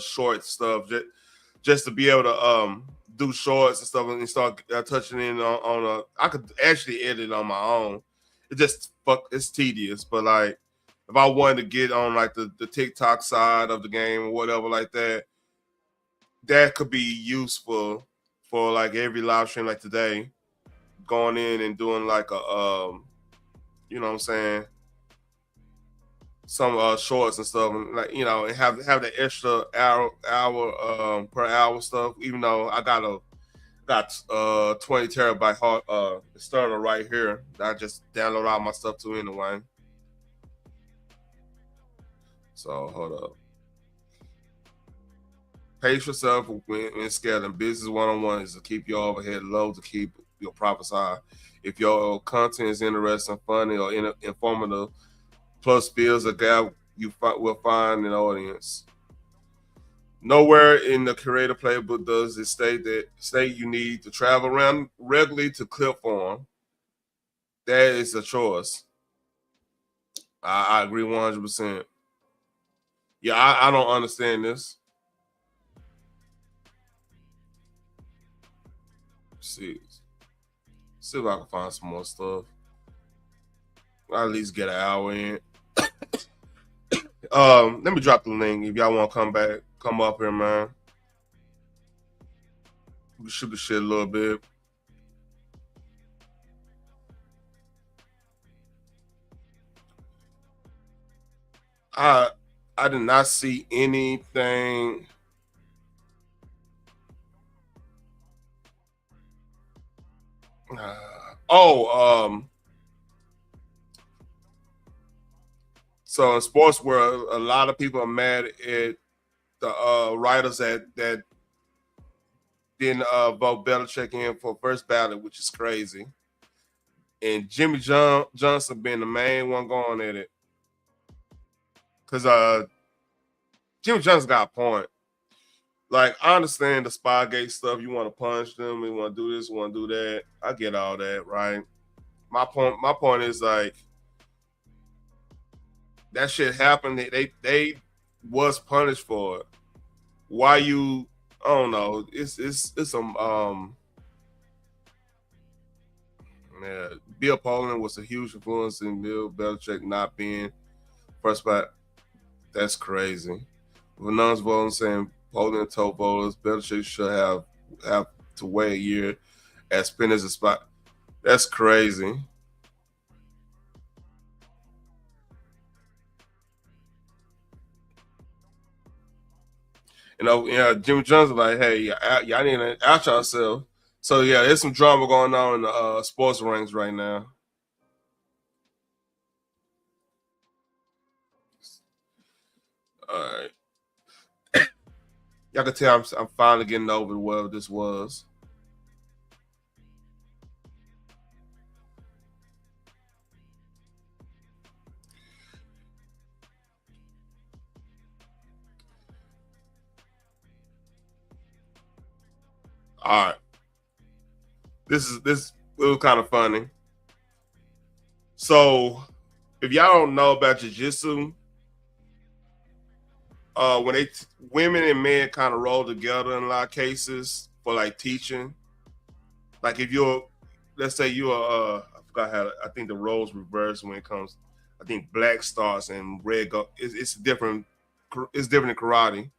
E: short stuff just to be able to do shorts and stuff and start touching in on I could actually edit on my own. It's tedious, but like if I wanted to get on like the TikTok side of the game or whatever like that, that could be useful for like every live stream like today, going in and doing like a you know what I'm saying, some shorts and stuff, and like and have the extra hour per hour stuff. Even though I got 20 terabyte hard external right here that I just download all my stuff to anyway. So hold up. Pace yourself when scaling. Business one-on-one is to keep your overhead low, to keep your profits high. If your content is interesting, funny, or informative, plus fills a gap, you will find an audience. Nowhere in the creator playbook does it state you need to travel around regularly to clip form. That is a choice. I agree 100%. Yeah, I don't understand this. See if I can find some more stuff. I'll at least get an hour in. Let me drop the link if y'all want to come up here, man. We shoot the shit a little bit. I did not see anything. So in sports world, a lot of people are mad at the writers that didn't vote Belichick in for first ballot, which is crazy. And Jimmy Johnson being the main one going at it. Because Jimmy Johnson got a point. Like, I understand the Spygate stuff. You want to punish them. You want to do this. You want to do that. I get all that, right? My point is, like, that shit happened. They was punished for it. Why you? I don't know. It's some yeah. Bill Polian was a huge influence in Bill Belichick not being first back. That's crazy. With nuns voting saying Polian told voters Belichick should have to wait a year as Spinners a spot. That's crazy. Jimmy Johnson like, hey, y'all need to out yourself. So yeah, there's some drama going on in the sports ranks right now. All right. Y'all can tell I'm finally getting over whatever this was. All right. This was kind of funny. So, if y'all don't know about jiu-jitsu, when women and men kind of roll together in a lot of cases for like teaching, like if let's say you're I forgot how I think the roles reverse when it comes. I think black starts and red go. It's different. It's different in karate.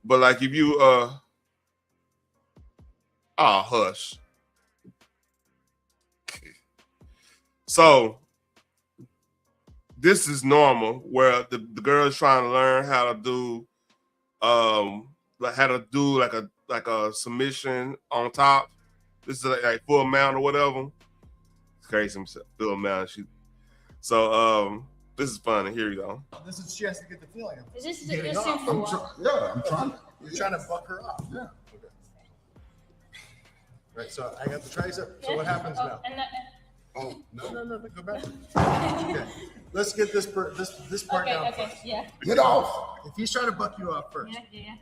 E: But like if you hush. So this is normal where the girl is trying to learn how to do like a submission on top. This is like full mount or whatever. It's crazy, full mount. So this is funny. Here you go.
M: This is she has to get the feeling of
N: Is this
M: getting
N: this
M: off.
N: seems for a while?
M: I'm trying. You're trying to buck her up. Yeah. Okay. Right. So I got the tricep. So what happens now? Oh no! Go back. Okay. Let's get this part down.
N: Okay.
M: First.
N: Yeah.
M: Get off. If he's trying to buck you up first.
N: Yeah.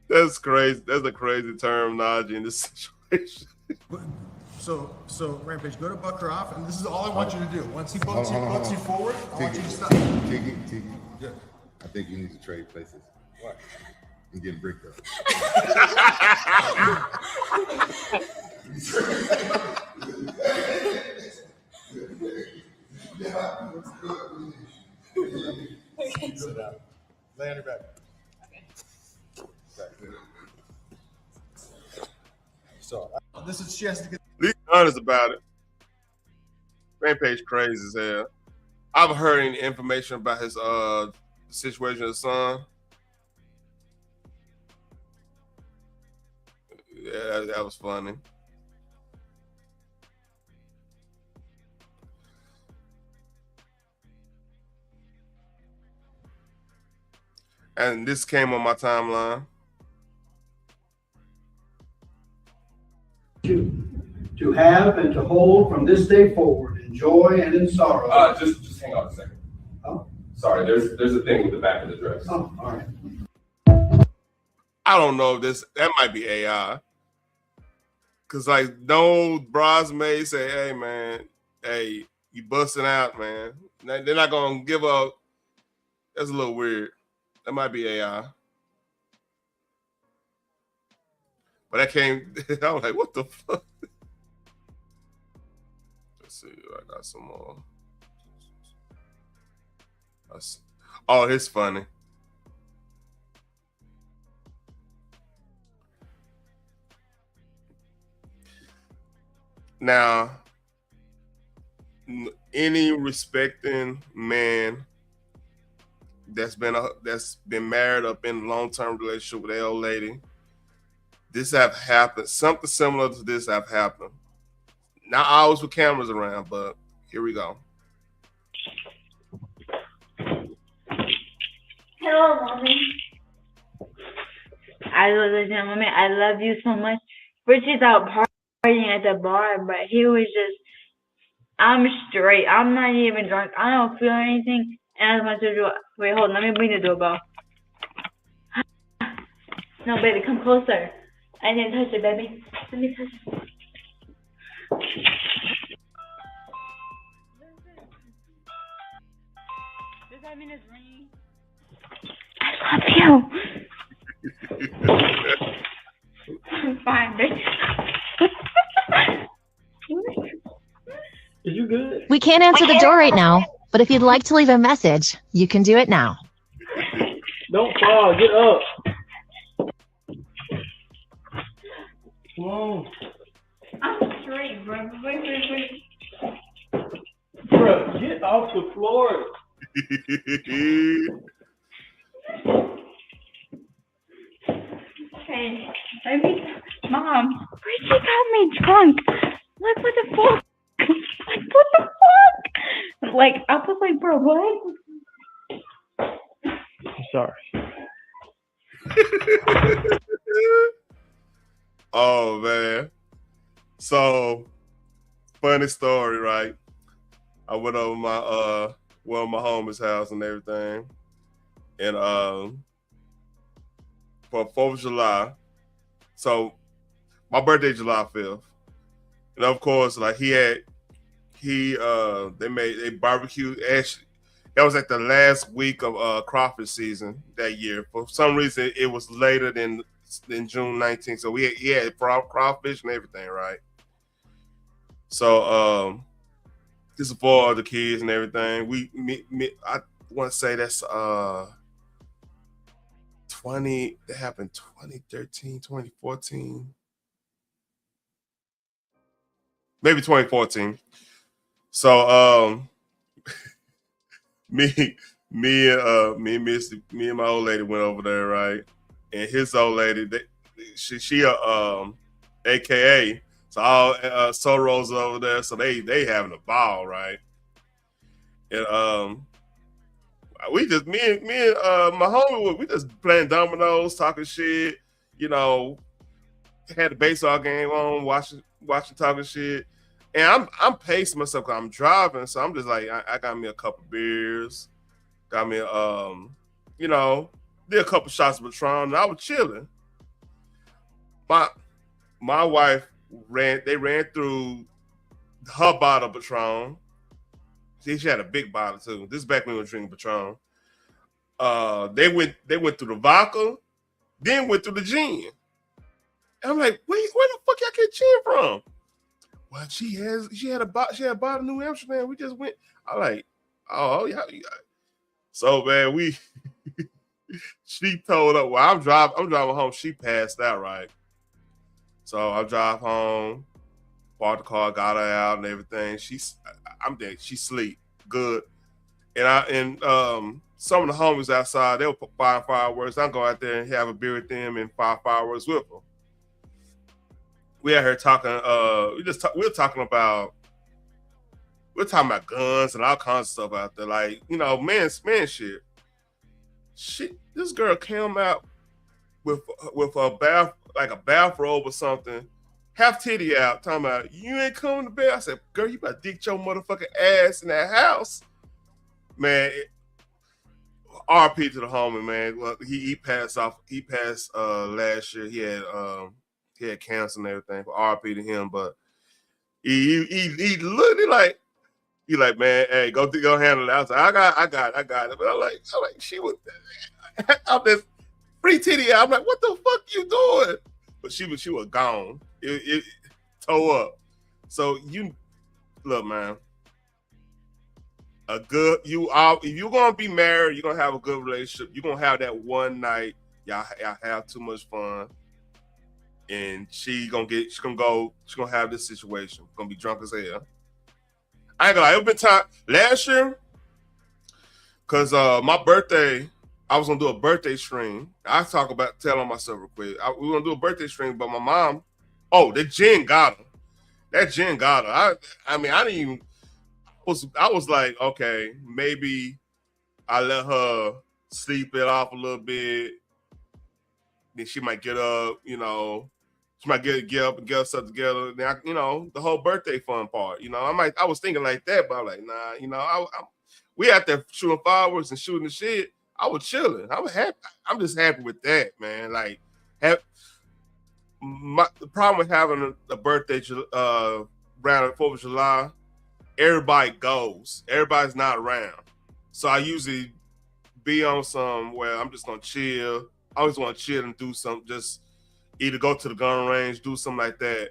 E: That's crazy. That's a crazy terminology in this situation.
M: So Rampage, go to buck her off, and this is all I want you to do. Once he bucks you forward, I want you to stop.
O: Tiki.
M: Yeah.
O: I think you need to trade places.
M: What?
O: And get bricked up.
M: Sit down. Lay on your back. Okay. So this is she has to get.
E: At least honest about it. Rampage crazy as hell. I've heard any information about his situation with his son. Yeah, that was funny. And this came on my timeline.
G: To have and to hold from this day forward in joy and in sorrow.
P: Just hang on a second.
G: Oh.
P: Sorry, there's a thing with the back of the dress.
G: Oh, all right.
E: I don't know if that might be AI. Cause like no bridesmaid say, hey man, hey, you busting out, man. They're not gonna give up. That's a little weird. That might be AI. But that came, I was like, what the fuck? Let's see, I got some more. Oh, it's funny. Now, any respecting man that's been married up in a long-term relationship with an old lady, this have happened. Something similar to this have happened. Not always with cameras around, but here we go.
Q: Hello, mommy. I was like, mommy, I love you so much. Richie's out partying at the bar, but he was just, I'm straight. I'm not even drunk. I don't feel anything. And I was going to do, wait, hold on. Let me ring the doorbell. No, baby, come closer. I didn't touch it, baby. Let me touch it. Does that mean it's ringing? I love you. I'm fine, baby.
R: Is you good?
S: We can't answer the door right now, but if you'd like to leave a message, you can do it now.
R: Don't fall. Get up. Come on.
Q: I'm straight, bro. Wait.
R: Bro, get off the floor.
Q: Hey, baby. Mom, Richie got me drunk. Like, what the fuck? Like, what the fuck? Like, I was like, bro, what?
R: I'm sorry.
E: Oh man. So funny story, right? I went over my my homie's house and everything. And for 4th of July. So my birthday July 5th. And of course, like they barbecued. Actually, that was like the last week of crawfish season that year. For some reason, it was later than June 19th. So he had crawfish and everything, right? So this is for all the kids and everything. I want to say that's 20. That happened 2013, 2014. Maybe 2014. So me and Missy, me and my old lady went over there, right? And his old lady, she AKA, so all Soros over there, so they having a ball, right? And we just me and my homie, we just playing dominoes, talking shit, you know, had the baseball game on, watching, talking shit. And I'm pacing myself because I'm driving, so I'm just like, I got me a couple beers, got me you know, did a couple shots of Patron, and I was chilling. My wife ran through her bottle of Patron. She had a big bottle too. This is back when we were drinking Patron. They went through the vodka, then went through the gin. And I'm like, wait, where the fuck y'all get gin from? Well, she had a bottle of New Amsterdam. We just went. I'm like, oh yeah. So man, she told up. Well, I'm driving home. She passed out, right? So I drive home, parked the car, got her out and everything. I'm dead. She sleep good. And some of the homies outside, they were firing fireworks. I go out there and have a beer with them and fire fireworks with them. We had her talking. We were talking about guns and all kinds of stuff out there, like, you know, man shit. This girl came out with a bathrobe or something, half titty out, talking about, you ain't coming to bed. I said, girl, you better dick your motherfucking ass in that house, man. RP to the homie, man. Well, he passed last year. He had cancer and everything. For RP to him, but he literally like, man, hey, go handle it. I was like, I got it. But I'm like, she was, I'm this free titty out. I'm like, what the fuck you doing? But she was gone. It toe up. So you look, man. If you're gonna be married, you're gonna have a good relationship. You're gonna have that one night. Y'all have too much fun, and she's gonna have this situation. Gonna be drunk as hell. I ain't gonna lie. It been time last year, cause my birthday, I was gonna do a birthday stream. I talk about telling myself real quick. We were gonna do a birthday stream, but my mom, the gin got her. That gin got her. I mean, I didn't even. I was like, okay, maybe I let her sleep it off a little bit. Then she might get up, you know. She might get up and get herself together. Then the whole birthday fun part. You know, I was thinking like that, but I'm like, nah. You know, we out there shooting fireworks and shooting the shit. I was chilling. I was happy. I'm just happy with that, man. Like, the problem with having a birthday around the 4th of July. Everybody goes. Everybody's not around. So I usually be on some where I'm just gonna chill. I always want to chill and do something. Just either go to the gun range, do something like that.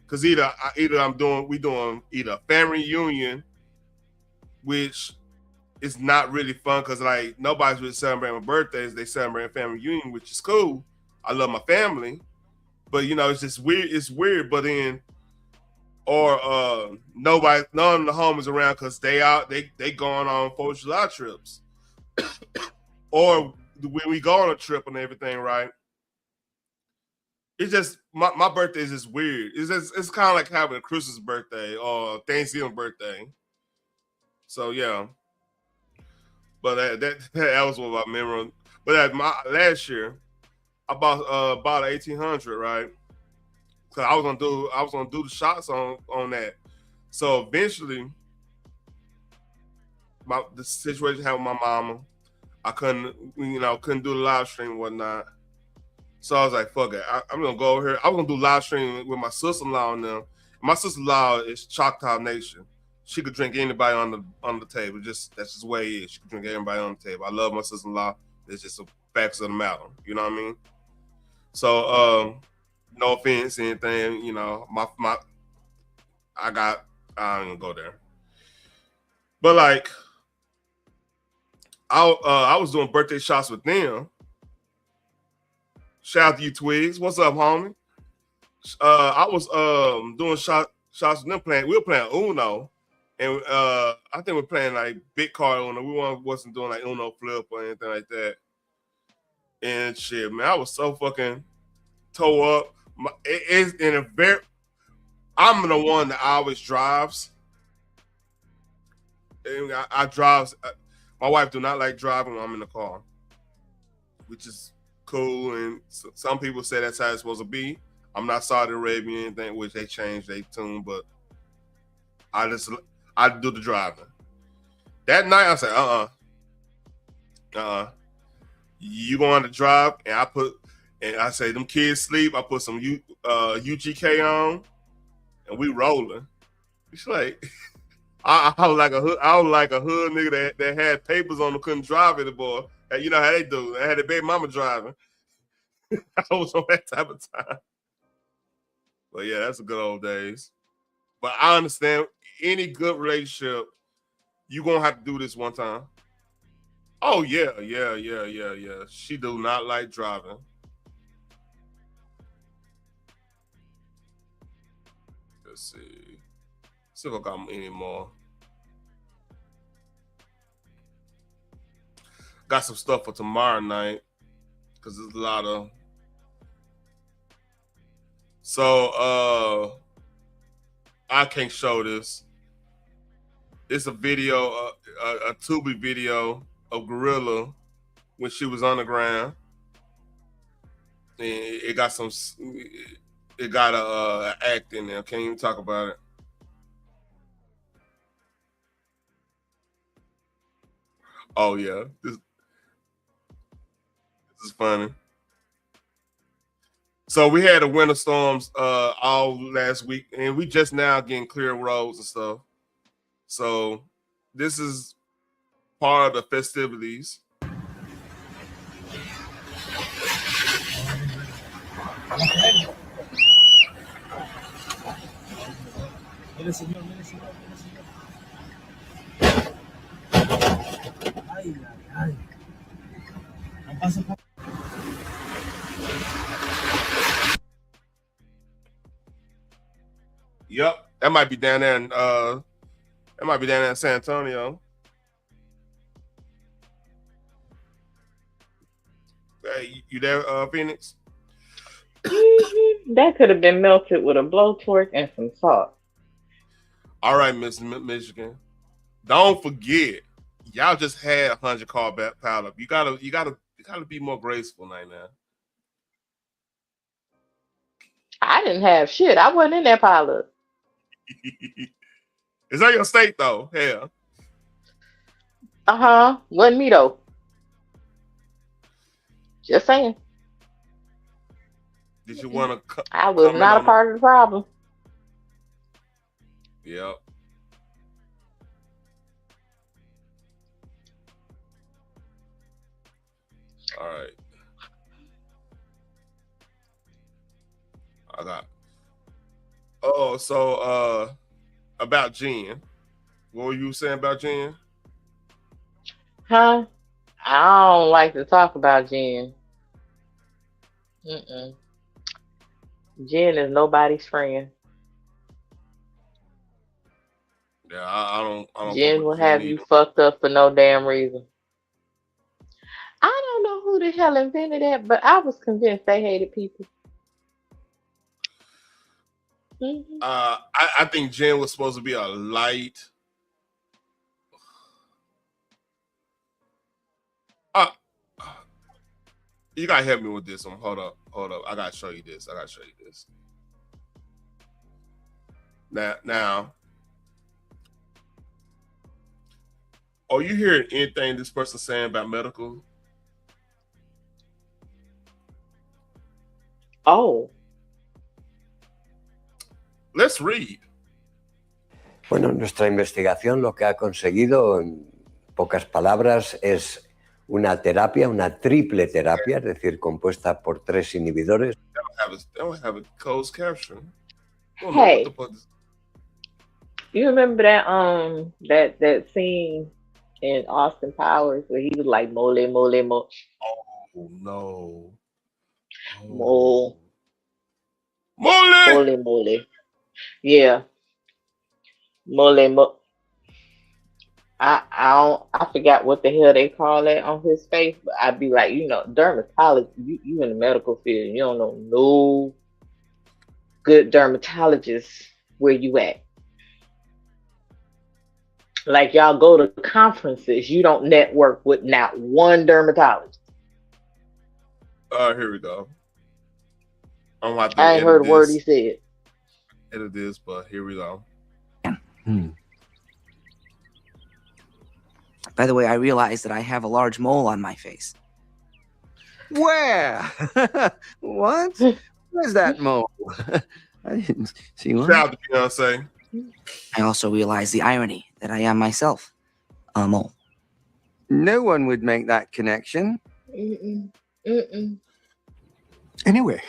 E: Cause we doing either a family reunion, which is not really fun because like nobody's really celebrating my birthdays. They celebrate a family reunion, which is cool. I love my family, but you know it's just weird. It's weird, but then. Or none of the homies around because they going on 4th of July trips. Or when we go on a trip and everything, right? It's just my birthday is just weird. It's kind of like having a Christmas birthday or Thanksgiving birthday. So yeah. But that was one of my memories. But last year, I bought an 1800, right? Cause I was gonna do the shots on that. So eventually, the situation happened with my mama. I couldn't do the live stream and whatnot. So I was like, fuck it. I'm gonna go over here. I was gonna do live stream with my sister-in-law and them. My sister-in-law is Choctaw Nation. She could drink anybody on the table. That's just the way it is. She could drink everybody on the table. I love my sister-in-law. It's just the facts of the matter. You know what I mean? So no offense, anything, you know, I don't even go there. But like, I was doing birthday shots with them. Shout out to you, Twigs. What's up, homie? I was doing shots with them we were playing Uno. And I think we're playing like big card Uno. We wasn't doing like Uno flip or anything like that. And shit, man, I was so fucking toe up. It's in a very. I'm the one that always drives. And I drive. My wife do not like driving when I'm in the car, which is cool. And some people say that's how it's supposed to be. I'm not Saudi Arabia or anything, which they changed their tune, but I do the driving. That night I said, you going to drive? And I say, them kids sleep. I put some UGK on, and we rolling. It's like I was like a hood nigga that had papers on them, couldn't drive anymore. And you know how they do. They had a baby mama driving. I was on that type of time. But yeah, that's the good old days. But I understand any good relationship, you gonna have to do this one time. Oh yeah. She do not like driving. Let's see if I got any more. Got some stuff for tomorrow night because there's a lot of. So I can't show this. It's a video, a Tubi video of Gorilla when she was on the ground. And it got a act in there. Can't even talk about it. Oh yeah, this is funny. So we had the winter storms all last week, and we just now getting clear roads and stuff. So this is part of the festivities. Yep, that might be down there in San Antonio. Hey, you there, Phoenix?
N: That could have been melted with a blowtorch and some salt.
E: All right, Miss Michigan. Don't forget, y'all just had 100 car pile up. You gotta be more graceful right now.
N: I didn't have shit. I wasn't in that pile up.
E: Is that your state though? Hell.
N: Wasn't me though. Just saying.
E: Did you want to?
N: I was not a part of the problem.
E: Yep. All right. I got. Oh, so about Jen. What were you saying about Jen?
N: I don't like to talk about Jen. Jen is nobody's friend.
E: Yeah, I don't.
N: Jen will have you fucked up for no damn reason. I don't know who the hell invented that, but I was convinced they hated people.
E: I think Jen was supposed to be a light. You gotta help me with this one. Hold up. I gotta show you this. Now, are you hearing anything this person's saying about medical?
N: Oh.
E: Let's read.
T: Bueno, nuestra investigación lo que ha conseguido, en pocas palabras, es una terapia, una triple terapia, es decir, compuesta por 3 inhibidores.
E: Don't have a closed caption.
N: Hey, you remember that scene in Austin Powers where he was like mole.
E: Oh no.
N: Mole.
E: Mole.
N: Yeah. Mole. I forgot what the hell they call it on his face, but I'd be like, dermatologist, you in the medical field, you don't know no good dermatologist where you at. Like y'all go to conferences, you don't network with not one dermatologist.
E: Here we go. I'm about to
N: I ain't heard a word he said.
E: Edit this, but here we go.
U: By the way, I realized that I have a large mole on my face.
V: Where? What? Where's that mole? I didn't see one.
E: Shout out to Beyonce.
U: I also realized the irony that I am myself a mole.
V: No one would make that connection.
G: Anyway,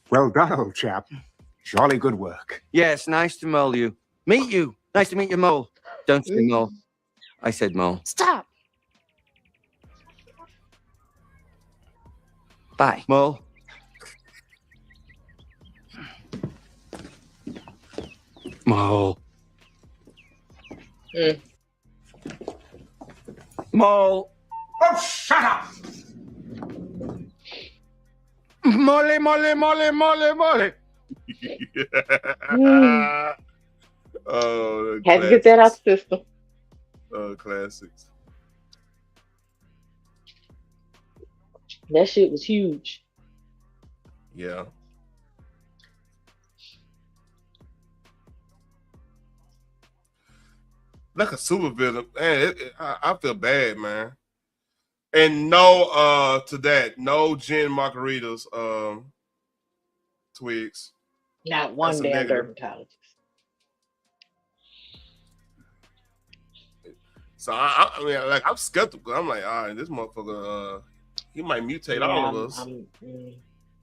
G: well done, old chap. Jolly good work.
V: Yes, nice to mole you. Meet you. Nice to meet you, mole. Don't say mole. I said mole.
U: Stop. Bye.
V: Mole. Mole. Mole.
G: Oh, shut up!
V: Mole, mole, mole, mole, mole.
E: Oh,
N: had to get that out the system.
E: Classics.
N: That shit was huge.
E: Yeah. Like a super villain, man. I feel bad, man. And no, to that, no gin margaritas, Twigs.
N: Not one damn dermatologist.
E: So I mean, like, I'm skeptical. I'm like, all right, this motherfucker, he might mutate all of us.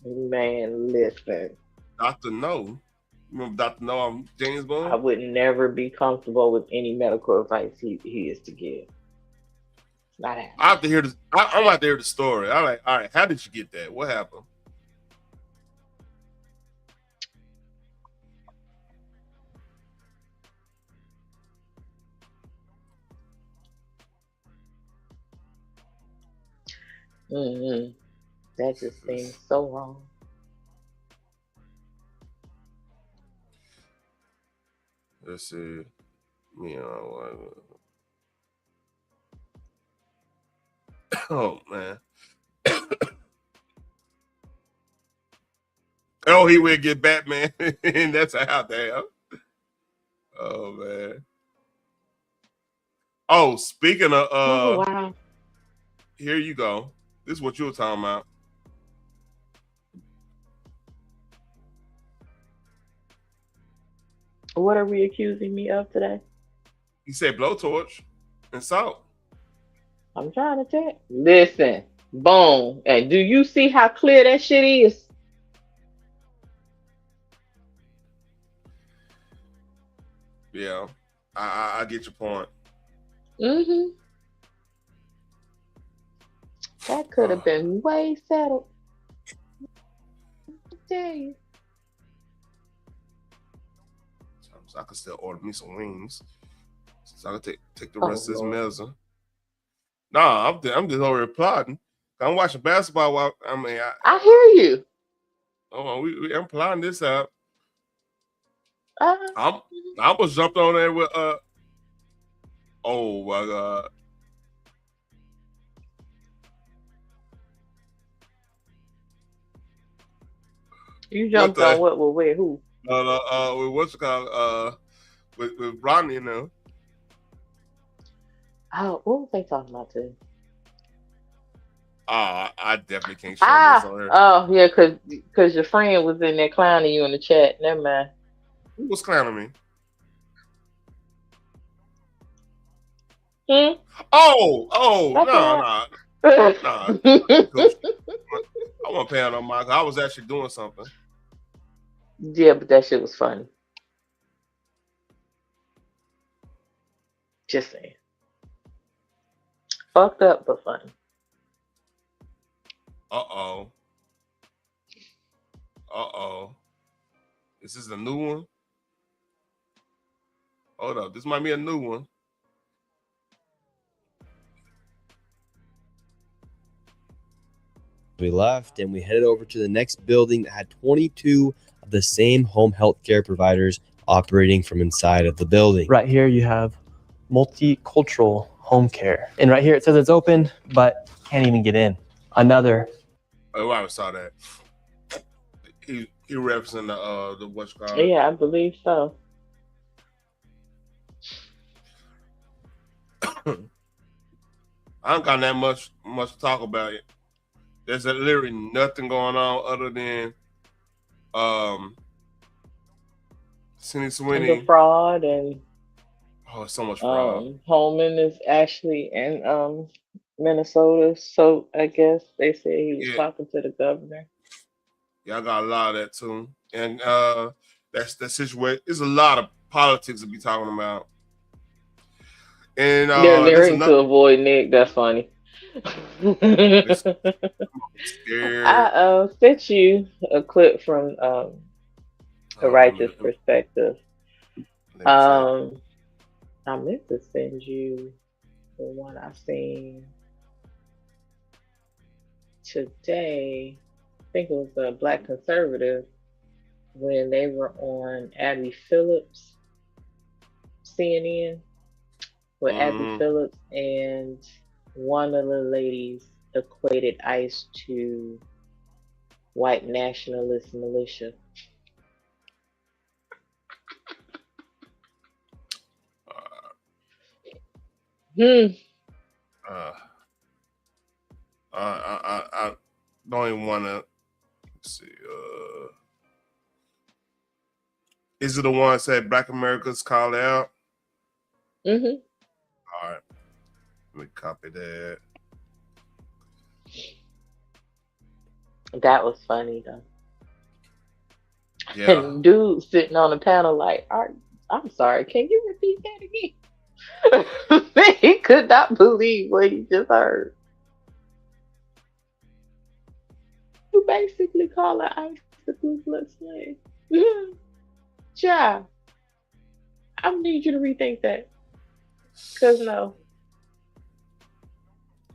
N: Man, listen.
E: Dr. No. Remember Dr. No, I'm James Bond?
N: I would never be comfortable with any medical advice he is to give. Not happening.
E: I have to hear this. I'm out to hear the story. I'm like, all right, how did you get that? What happened?
N: That just seems so wrong.
E: Let's see. Oh man. Oh, he will get Batman. And that's how damn. Oh man. Oh, speaking of
N: wow.
E: Here you go. This is what you were talking about.
N: What are we accusing me of today?
E: He said blowtorch and salt.
N: I'm trying to check. Listen, boom. And do you see how clear that shit is?
E: Yeah, I get your point.
N: That could have been way settled. I tell you.
E: So I can still order me some wings. So I can take the rest of this medicine. Nah, I'm just over here plotting. I'm watching basketball while
N: I hear you.
E: I'm plotting this out. I was jumped on there with oh my god.
N: You jumped on what with who?
E: With what's it called? With Rodney, you know.
N: Oh, what was they talking about too?
E: I definitely can't show this on here.
N: Oh yeah, cause your friend was in there clowning you in the chat. Never mind.
E: Who was clowning me? Oh, no. I wasn't paying on my. I was actually doing something.
N: Yeah, but that shit was funny. Just saying. Fucked up, but funny.
E: Uh-oh. This is a new one? Hold up. This might be a new one.
A: We left and we headed over to the next building that had 22 of the same home health care providers operating from inside of the building.
C: Right here you have multicultural home care. And right here it says it's open, but can't even get in. Another.
E: Oh, I saw that. He representing the what's called.
N: Yeah, I believe so.
E: I don't got that much to talk about it. There's literally nothing going on other than Cindy Sweeney.
N: The fraud and
E: so much fraud.
N: Holman is actually in Minnesota, so I guess they said he was talking to the governor.
E: Yeah, I got a lot of that too, and that's the situation. There's a lot of politics to be talking about, and
N: they're learning to avoid Nick. That's funny. I sent you a clip from a righteous perspective. I meant to send you the one I seen today. I think it was a Black conservative when they were on Abby Phillips CNN with Abby Phillips, and one of the ladies equated ICE to white nationalist militia.
E: I don't even want to see. Is it the one that said Black America's called out?
N: Mm-hmm.
E: All right. Let me copy that.
N: That was funny though.
E: Yeah.
N: And dude sitting on the panel like, I'm sorry, can you repeat that again? He could not believe what he just heard. You basically call it ICE the Ku Klux Klan. Yeah. I need you to rethink that. Cause no.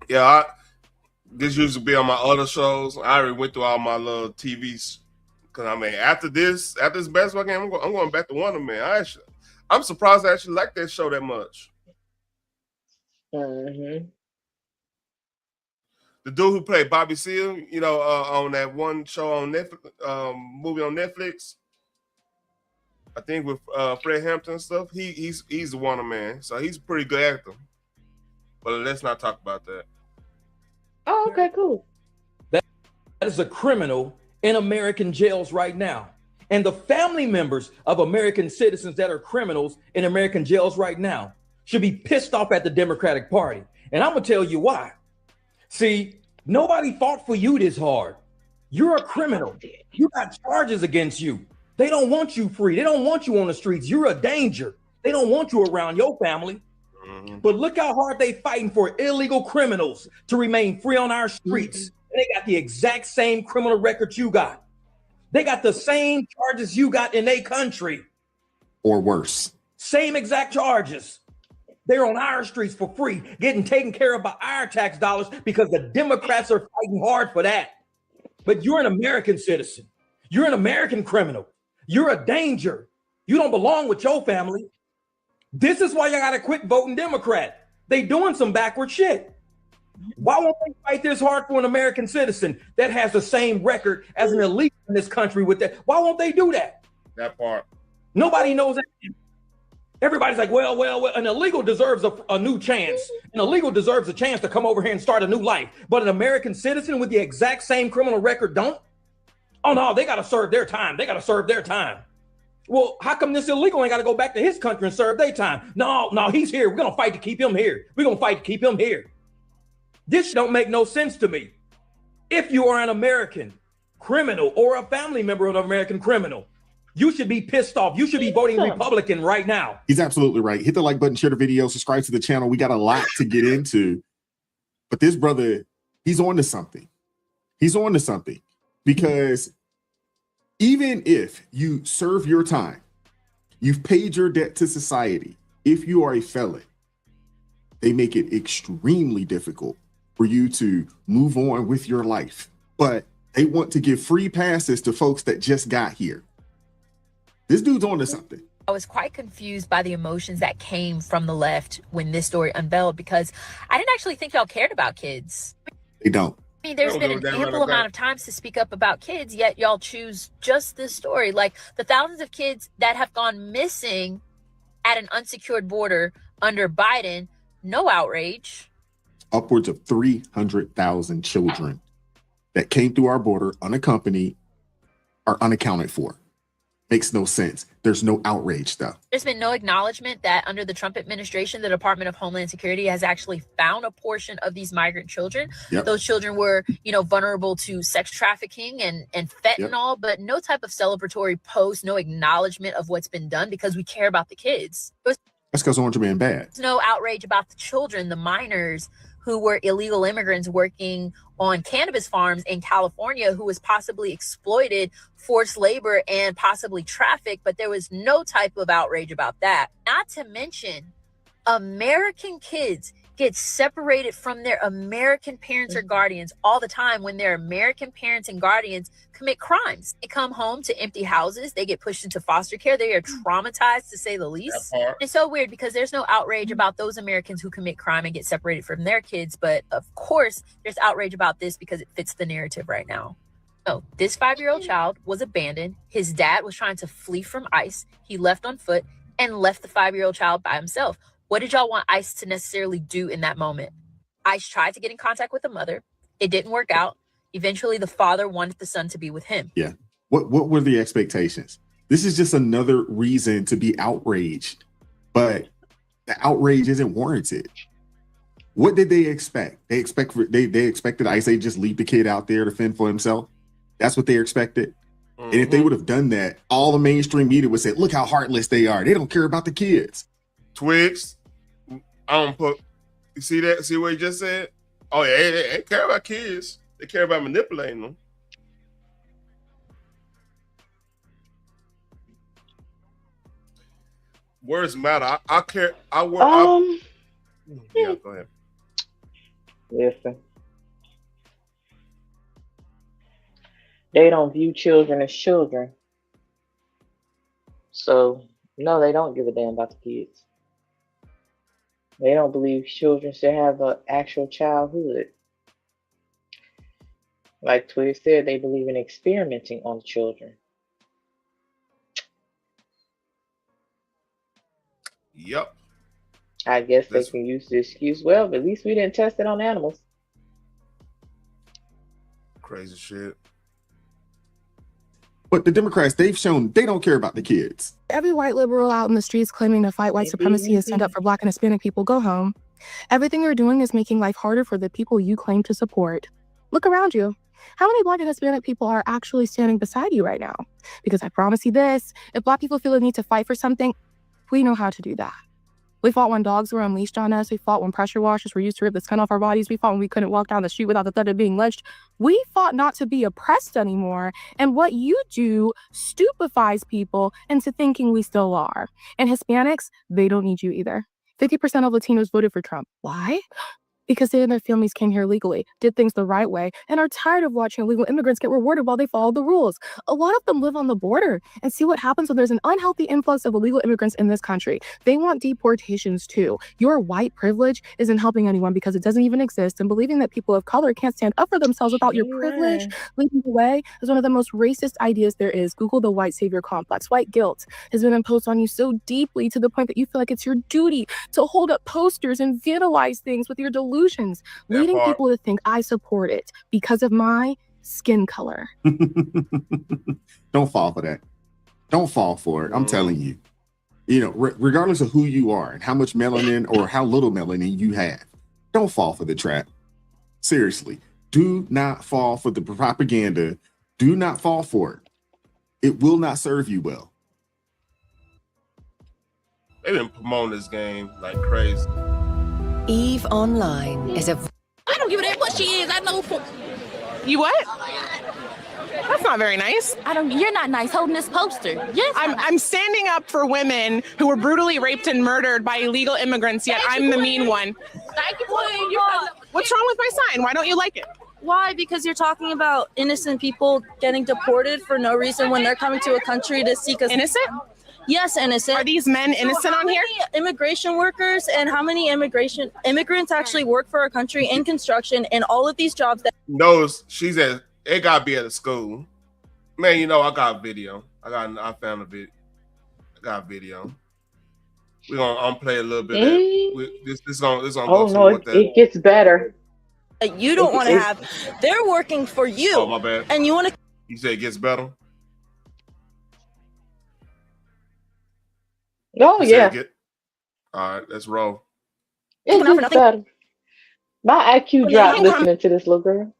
E: Yeah, this used to be on my other shows. I already went through all my little TVs. Cause I mean, after this basketball game, I'm going back to Wonder Man. I'm surprised I actually like that show that much.
N: Mm-hmm.
E: The dude who played Bobby Seale, on that one show on Netflix, movie on Netflix, I think with Fred Hampton and stuff. He's the Wonder Man, so he's a pretty good actor. But let's not talk about that.
N: Oh, okay, cool.
W: That is a criminal in American jails right now. And the family members of American citizens that are criminals in American jails right now should be pissed off at the Democratic Party. And I'm going to tell you why. See, nobody fought for you this hard. You're a criminal. You got charges against you. They don't want you free. They don't want you on the streets. You're a danger. They don't want you around your family. But look how hard they fighting for illegal criminals to remain free on our streets. They got the exact same criminal record you got. They got the same charges you got in their country.
X: Or worse.
W: Same exact charges. They're on our streets for free, getting taken care of by our tax dollars because the Democrats are fighting hard for that. But you're an American citizen. You're an American criminal. You're a danger. You don't belong with your family. This is why you gotta quit voting Democrat. They doing some backward shit. Why won't they fight this hard for an American citizen that has the same record as an illegal in this country with that? Why won't they do that?
E: That part.
W: Nobody knows that. Everybody's like, well, an illegal deserves a new chance. An illegal deserves a chance to come over here and start a new life. But an American citizen with the exact same criminal record don't? Oh no, they gotta serve their time. They gotta serve their time. Well, how come this illegal ain't got to go back to his country and serve their time? No, he's here. We're going to fight to keep him here. We're going to fight to keep him here. This don't make no sense to me. If you are an American criminal or a family member of an American criminal, you should be pissed off. You should be voting Republican right now.
X: He's absolutely right. Hit the like button, share the video, subscribe to the channel. We got a lot to get into. But this brother, he's on to something. He's on to something. Because even if you serve your time, you've paid your debt to society, if you are a felon, they make it extremely difficult for you to move on with your life but they want to give free passes to folks that just got here. This dude's on to something.
B: I was quite confused by the emotions that came from the left when this story unveiled, because I didn't actually think y'all cared about kids.
X: They don't.
B: I mean, there's been an ample amount of times to speak up about kids, yet y'all choose just this story. Like the thousands of kids that have gone missing at an unsecured border under Biden, no outrage.
X: Upwards of 300,000 children that came through our border unaccompanied are unaccounted for. Makes no sense. There's no outrage, though.
B: There's been no acknowledgement that under the Trump administration, the Department of Homeland Security has actually found a portion of these migrant children.
X: Yep.
B: Those children were, vulnerable to sex trafficking and fentanyl, but no type of celebratory post, no acknowledgement of what's been done because we care about the kids.
X: That's because Orange Man bad.
B: There's no outrage about the children, the minors who were illegal immigrants working on cannabis farms in California who was possibly exploited, forced labor, and possibly trafficked, but there was no type of outrage about that. Not to mention, American kids get separated from their American parents or guardians all the time when their American parents and guardians commit crimes. They come home to empty houses. They get pushed into foster care. They are traumatized, to say the least. It's so weird because there's no outrage about those Americans who commit crime and get separated from their kids. But of course, there's outrage about this because it fits the narrative right now. So this 5-year-old child was abandoned. His dad was trying to flee from ICE. He left on foot and left the 5-year-old child by himself. What did y'all want ICE to necessarily do in that moment? ICE tried to get in contact with the mother. It didn't work out. Eventually, the father wanted the son to be with him.
X: Yeah. What were the expectations? This is just another reason to be outraged, but the outrage isn't warranted. What did they expect? They expected ICE to just leave the kid out there to fend for himself. That's what they expected. Mm-hmm. And if they would have done that, all the mainstream media would say, look how heartless they are. They don't care about the kids.
E: Twigs, you see that? See what he just said? Oh, yeah, they care about kids. They care about manipulating them. Words matter. I care. Yeah, go ahead.
N: Listen. They don't view children as children. So, no, they don't give a damn about the kids. They don't believe children should have an actual childhood. Like Twig said, they believe in experimenting on children.
E: Yep.
N: I guess they can use the excuse, well, but at least we didn't test it on animals.
E: Crazy shit.
X: But the Democrats, they've shown they don't care about the kids.
D: Every white liberal out in the streets claiming to fight white supremacy and stand up for Black and Hispanic people, go home. Everything you're doing is making life harder for the people you claim to support. Look around you. How many Black and Hispanic people are actually standing beside you right now? Because I promise you this, if Black people feel the need to fight for something, we know how to do that. We fought when dogs were unleashed on us. We fought when pressure washers were used to rip the skin off our bodies. We fought when we couldn't walk down the street without the threat of being lynched. We fought not to be oppressed anymore. And what you do stupefies people into thinking we still are. And Hispanics, they don't need you either. 50% of Latinos voted for Trump. Why? Because they and their families came here legally, did things the right way, and are tired of watching illegal immigrants get rewarded while they follow the rules. A lot of them live on the border and see what happens when there's an unhealthy influx of illegal immigrants in this country. They want deportations too. Your white privilege isn't helping anyone because it doesn't even exist, and believing that people of color can't stand up for themselves without your privilege leading the way is one of the most racist ideas there is. Google the white savior complex. White guilt has been imposed on you so deeply to the point that you feel like it's your duty to hold up posters and vandalize things with your delusions, leading people to think I support it because of my skin color.
X: Don't fall for that. Don't fall for it. I'm telling you. You know, regardless of who you are and how much melanin or how little melanin you have, don't fall for the trap. Seriously, do not fall for the propaganda. Do not fall for it. It will not serve you well.
E: They've been promoting this game like crazy.
F: Eve Online is a...
I: I don't give a damn what she is. I know. You what? That's not very nice.
Y: You're not nice holding this poster. Yes,
I: I'm standing up for women who were brutally raped and murdered by illegal immigrants, yet I'm the mean one.
Y: Thank you,
I: What's wrong with my sign? Why don't you like it?
H: Why? Because you're talking about innocent people getting deported for no reason when they're coming to a country to seek asylum.
I: Innocent?
H: Yes, innocent.
I: Are these men innocent on here?
H: How many immigration workers and how many immigrants actually work for our country in construction and all of these jobs that
E: Knows she's at. It gotta be at a school. Man, you know I got a video. I found a video. I got a video. We're gonna play a little bit. This gonna
N: Oh
E: go
N: no,
E: to what that.
N: it gets better.
H: you don't want to have. They're working for you.
E: Oh my bad.
H: And you want to.
E: You say it gets better.
N: Oh
E: You say
N: yeah,
E: it get- All right, let's roll.
N: it gets better. My IQ dropped
I: you come-
N: listening to this little girl.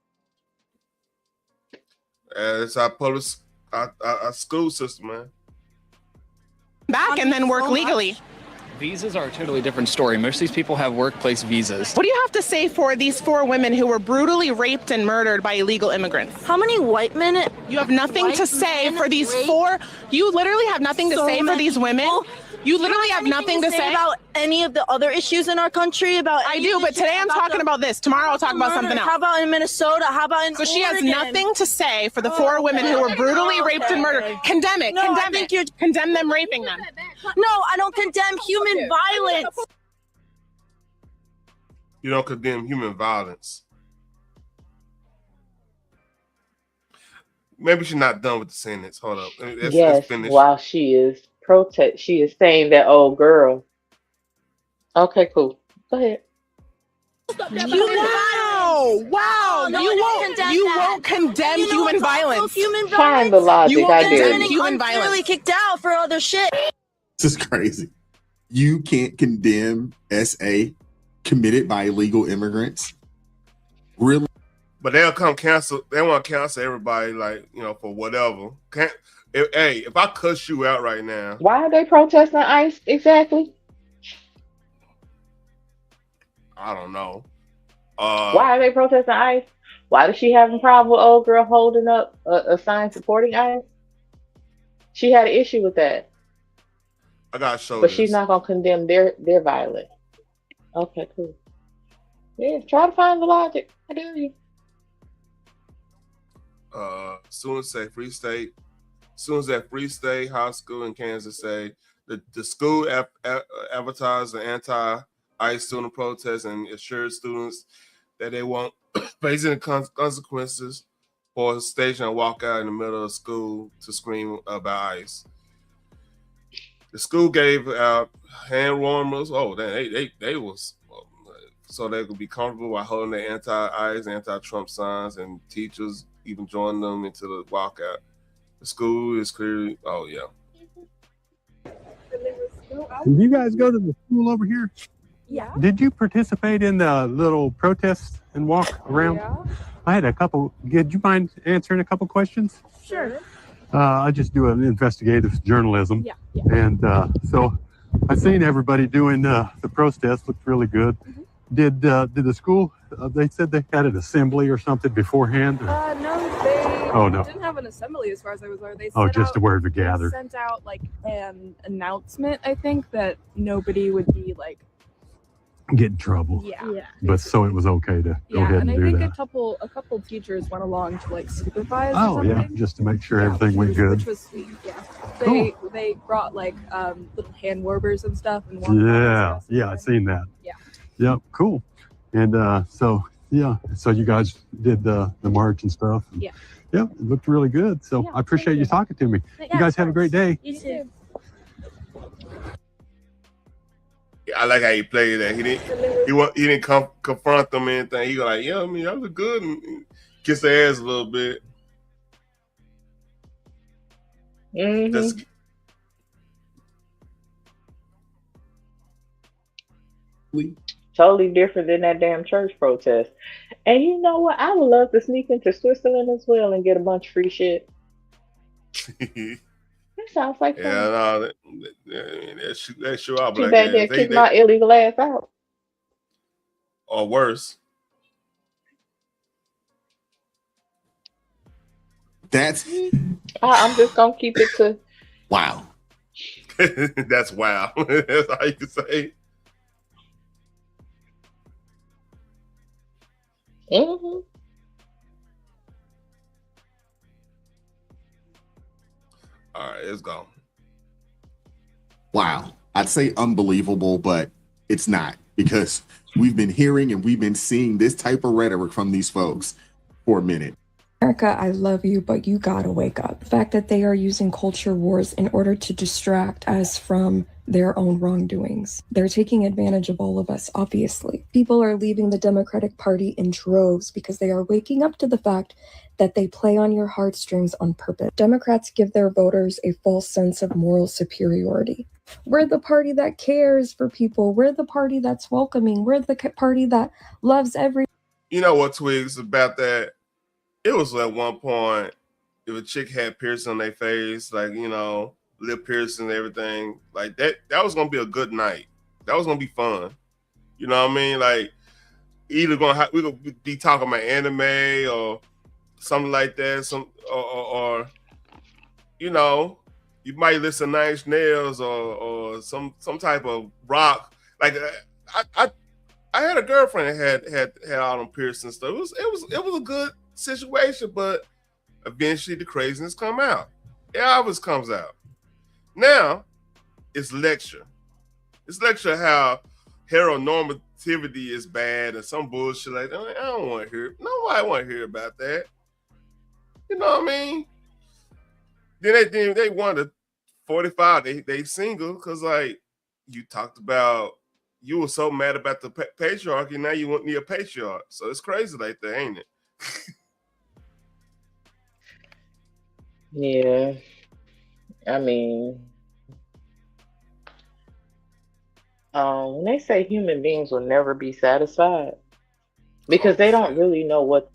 E: It's our public, our school system, man.
I: Back and then work legally.
J: Visas are a totally different story. Most of these people have workplace visas.
I: What do you have to say for these 4 women who were brutally raped and murdered by illegal immigrants?
H: How many white men?
I: You have nothing to say for these 4. You literally have nothing to say for these women. You literally have nothing to say
H: about any of the other issues in our country.
I: I do, but today I'm talking about this. Tomorrow I'll talk about something else.
H: How about in Minnesota? How about in
I: So she has
H: Oregon?
I: nothing to say for the 4 women who were brutally raped and murdered. Condemn it.
H: No, I
I: Condemn
H: think
I: it. Condemn them raping them.
H: No, I don't condemn human violence.
E: You don't condemn human violence. Maybe she's not done with the sentence. Hold up. Let's
N: Yes,
E: finish.
N: while she is she is saying that old girl. Okay, cool. Go ahead.
I: Wow.
H: No,
I: You
H: I
I: won't condemn human violence.
H: Human
N: Find the logic.
I: You
N: I
I: won't
N: dare
I: condemn
N: you.
I: human
H: Unfairly
I: violence.
H: kicked out for other shit.
X: This is crazy. You can't condemn SA committed by illegal immigrants. Really?
E: But they'll come cancel. They want to cancel everybody, like, you know, for whatever. If I cuss you out right now,
N: Why are they protesting ICE exactly?
E: I don't know.
N: Why are they protesting ICE? Why does she have a problem with old girl holding up a sign supporting ICE? She had an issue with that,
E: I gotta show
N: but
E: this.
N: she's not gonna condemn their violence. Okay, cool. Yeah, try to find the logic. I dare you.
E: Soon say Free State. Soon as that Free State High School in Kansas say the school advertised an anti-ICE student protest and assured students that they won't face any consequences for staging a walkout in the middle of school to scream about ICE. The school gave out hand warmers. Oh, they was so they could be comfortable while holding their anti-ICE, anti-Trump signs, and teachers even joined them into the walkout. The school is clearly, oh yeah.
K: Did you guys go to the school over here?
L: Yeah.
K: Did you participate in the little protest and walk around?
L: Yeah.
K: I had a couple. Did you mind answering a couple questions?
L: Sure.
K: I just do an investigative journalism.
L: Yeah.
K: And so I seen everybody doing the protest. Looked really good.
L: Mm-hmm.
K: Did the school? They said they had an assembly or something beforehand. Or?
L: No, they
K: Oh, no.
L: didn't have an assembly as far as I was aware. They
K: Oh,
L: sent
K: just
L: out,
K: a word to
L: they
K: gather.
L: sent out like an announcement, I think, that nobody would be like,
K: Get in trouble.
L: yeah.
K: But so it was okay to go
L: Yeah,
K: ahead
L: and
K: and
L: I
K: do
L: think
K: that.
L: a couple teachers went along to like supervise.
K: Oh
L: or
K: yeah,
L: something.
K: just to make sure everything went good.
L: Which was sweet. Yeah.
K: Cool.
L: They brought like little hand warmers and stuff and warmed
K: Yeah, yeah, I seen that.
L: Yeah.
K: Yep, cool. And so you guys did the march and stuff.
L: Yeah.
K: Yep, it looked really good. So I appreciate you talking to me.
L: Yeah,
K: You guys have a great day.
L: You too.
E: I like how he played that. He didn't confront them or anything. He was like, yeah, I mean, that was good, and kiss their ass a little bit. That's
N: Totally different than that damn church protest. And you know what? I would love to sneak into Switzerland as well and get a bunch of free shit. That sounds like fun.
E: yeah, no, that sure are
N: Too
E: black
N: bad they
E: ass.
N: kicked my illegal ass out.
E: Or worse.
X: That's
N: I'm just gonna keep it to
X: wow.
E: That's wow. That's all you can say.
N: Mm-hmm.
E: All right, it's gone.
X: Wow. I'd say unbelievable, but it's not, because we've been hearing and we've been seeing this type of rhetoric from these folks for a minute.
M: America, I love you, but you gotta wake up. The fact that they are using culture wars in order to distract us from their own wrongdoings. They're taking advantage of all of us, obviously. People are leaving the Democratic Party in droves because they are waking up to the fact that they play on your heartstrings on purpose. Democrats give their voters a false sense of moral superiority. We're the party that cares for people. We're the party that's welcoming. We're the party that loves every.
E: You know what, Twigs, about that? It was at one point, if a chick had piercing on their face, like, you know, lip piercing and everything, like that was going to be a good night. That was going to be fun. You know what I mean? Like, either we're going to be talking about anime or something like that, or you know, you might listen to Nine Inch Nails or some type of rock. Like, I had a girlfriend that had all them piercings stuff. It was a good situation, but eventually the craziness come out. It always comes out. Now it's lecture. It's lecture how heteronormativity is bad and some bullshit like that. I don't want to hear. Nobody want to hear about that. You know what I mean? Then they wanted 45. They single because, like, you talked about, you were so mad about the patriarchy. Now you want me a patriarch. So it's crazy like that, ain't it?
N: Yeah. I mean, when they say human beings will never be satisfied, because they don't really know what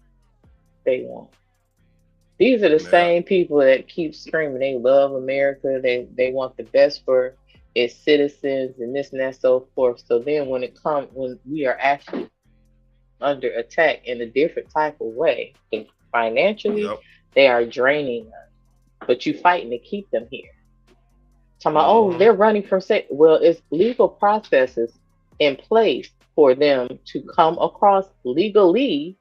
N: they want. These are the same people that keep screaming they love America, they want the best for its citizens and this and that, so forth. So then when we are actually under attack in a different type of way, financially, they are draining us. But you fighting to keep them here. Talking about, oh, they're running from well, it's legal processes in place for them to come across legally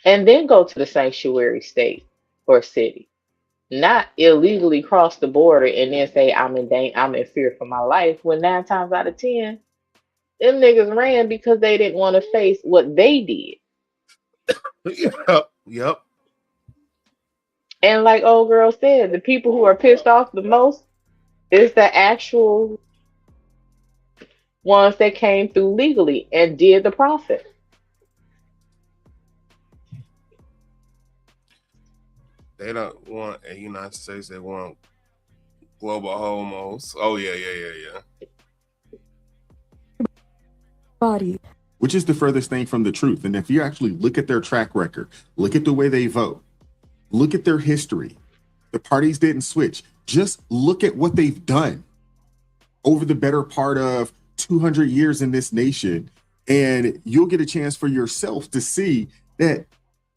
N: and then go to the sanctuary state or city, not illegally cross the border and then say I'm in fear for my life. When 9 times out of 10, them niggas ran because they didn't want to face what they did.
E: Yep.
N: And like old girl said, the people who are pissed off the most is the actual ones that came through legally and did the process.
E: They don't want a United States. They want global homos. Oh, yeah.
M: Body.
X: Which is the furthest thing from the truth. And if you actually look at their track record, look at the way they vote, look at their history, the parties didn't switch. Just look at what they've done over the better part of 200 years in this nation, and you'll get a chance for yourself to see that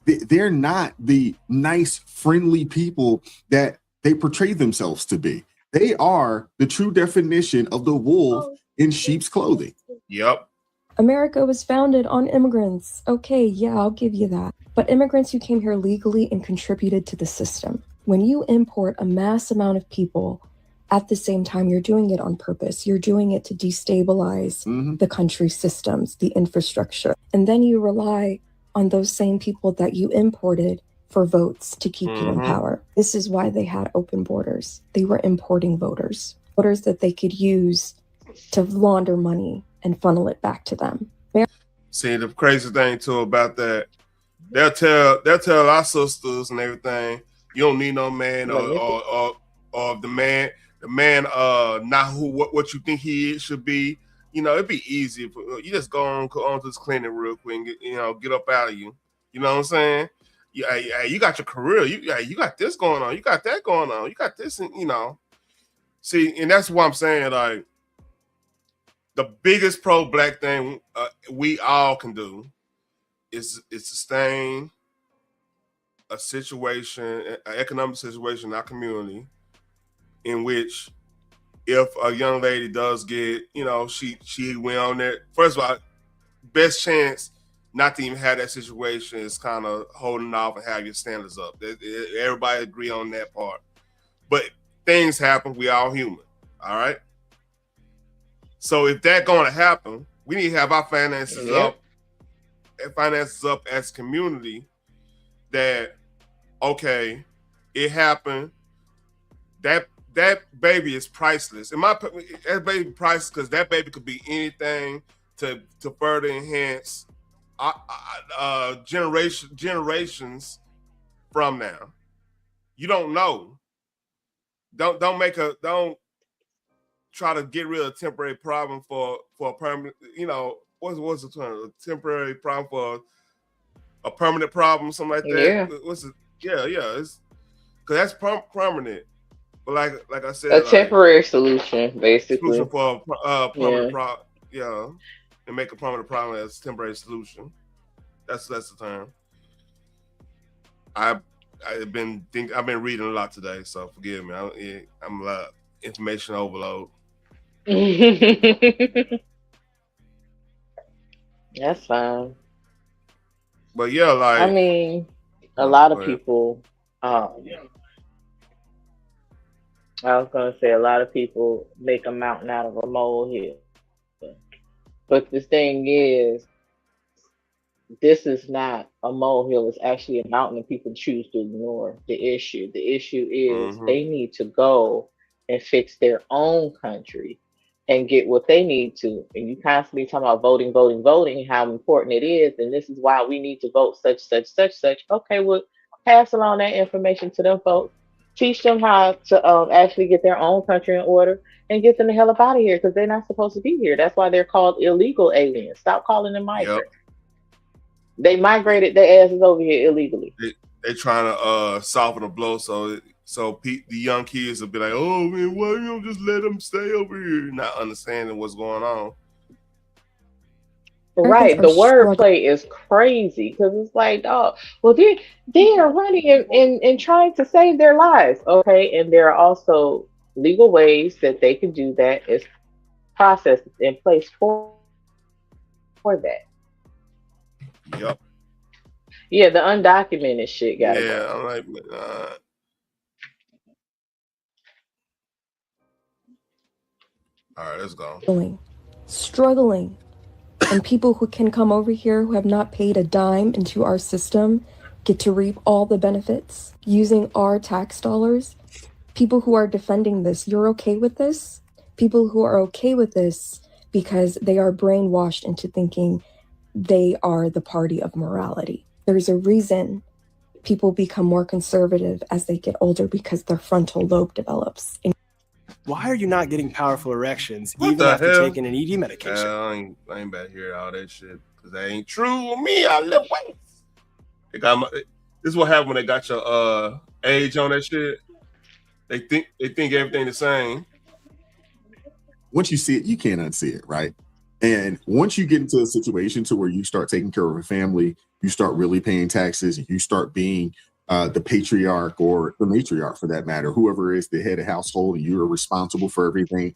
X: they're not the nice, friendly people that they portray themselves to be. They are the true definition of the wolf in sheep's clothing.
E: Yep.
M: America was founded on immigrants. Okay, yeah, I'll give you that. But immigrants who came here legally and contributed to the system. When you import a mass amount of people, at the same time, you're doing it on purpose. You're doing it to destabilize the country's systems, the infrastructure. And then you rely on those same people that you imported for votes to keep you in power. This is why they had open borders. They were importing voters that they could use to launder money and funnel it back to them.
E: See, the crazy thing too about that, they'll tell our sisters and everything, you don't need no man or the man not what you think he should be. You know, it'd be easy if you just go on to this clinic real quick and get up out of you. You know what I'm saying? Yeah, you got your career. You got this going on. You got that going on. You got this, and See, and that's what I'm saying. Like, the biggest pro-black thing we all can do is sustain a situation, an economic situation in our community, in which if a young lady does get, she went on there. First of all, best chance not to even have that situation is kind of holding off and have your standards up. Everybody agree on that part. but things happen. We all human. All right. So if that's going to happen, we need to have our finances up as a community. That okay, it happened. That baby is priceless. That baby priceless because that baby could be anything to further enhance generations from now. You don't know. Don't try to get rid of a temporary problem for a permanent. You know what's the term? A temporary problem for a permanent problem, something like that.
N: Yeah.
E: What's it? Yeah. It's because that's permanent. But like I said,
N: A temporary solution, basically.
E: Solution for a permanent problem. Yeah, and make a permanent problem as a temporary solution. That's the term. I've been reading a lot today, so forgive me. I'm a lot of information overload.
N: That's fine.
E: But yeah, like
N: I mean, a lot of people. I was gonna say a lot of people make a mountain out of a molehill, but the thing is, this is not a molehill. It's actually a mountain, and people choose to ignore the issue. The issue is they need to go and fix their own country and get what they need to. And you constantly talking about voting, how important it is, and this is why we need to vote such. Okay, well, pass along that information to them folks. Teach them how to actually get their own country in order and get them the hell up out of here because they're not supposed to be here. That's why they're called illegal aliens. Stop calling them migrants. Yep. They migrated their asses over here illegally.
E: They trying to soften the blow so the young kids will be like, oh man, why you don't just let them stay over here? Not understanding what's going on.
N: Right, the wordplay is crazy because it's like, oh, well, they are running and trying to save their lives, okay? And there are also legal ways that they can do that. Is processes in place for that.
E: Yep.
N: Yeah, the undocumented shit got it.
E: Yeah, I'm like, all right, let's go.
M: Struggling. And people who can come over here who have not paid a dime into our system get to reap all the benefits using our tax dollars. People who are defending this, you're okay with this? People who are okay with this because they are brainwashed into thinking they are the party of morality. There's a reason people become more conservative as they get older because their frontal lobe develops.
O: Why are you not getting powerful erections even after taking an ED medication?
E: I ain't about to hear all that shit because that ain't true with me. I live weights. This is what happened when they got your age on that shit. They think everything the same.
X: Once you see it, you can't unsee it, right? And once you get into a situation to where you start taking care of a family, you start really paying taxes, and you start being the patriarch or the matriarch for that matter, whoever is the head of household, and you're responsible for everything,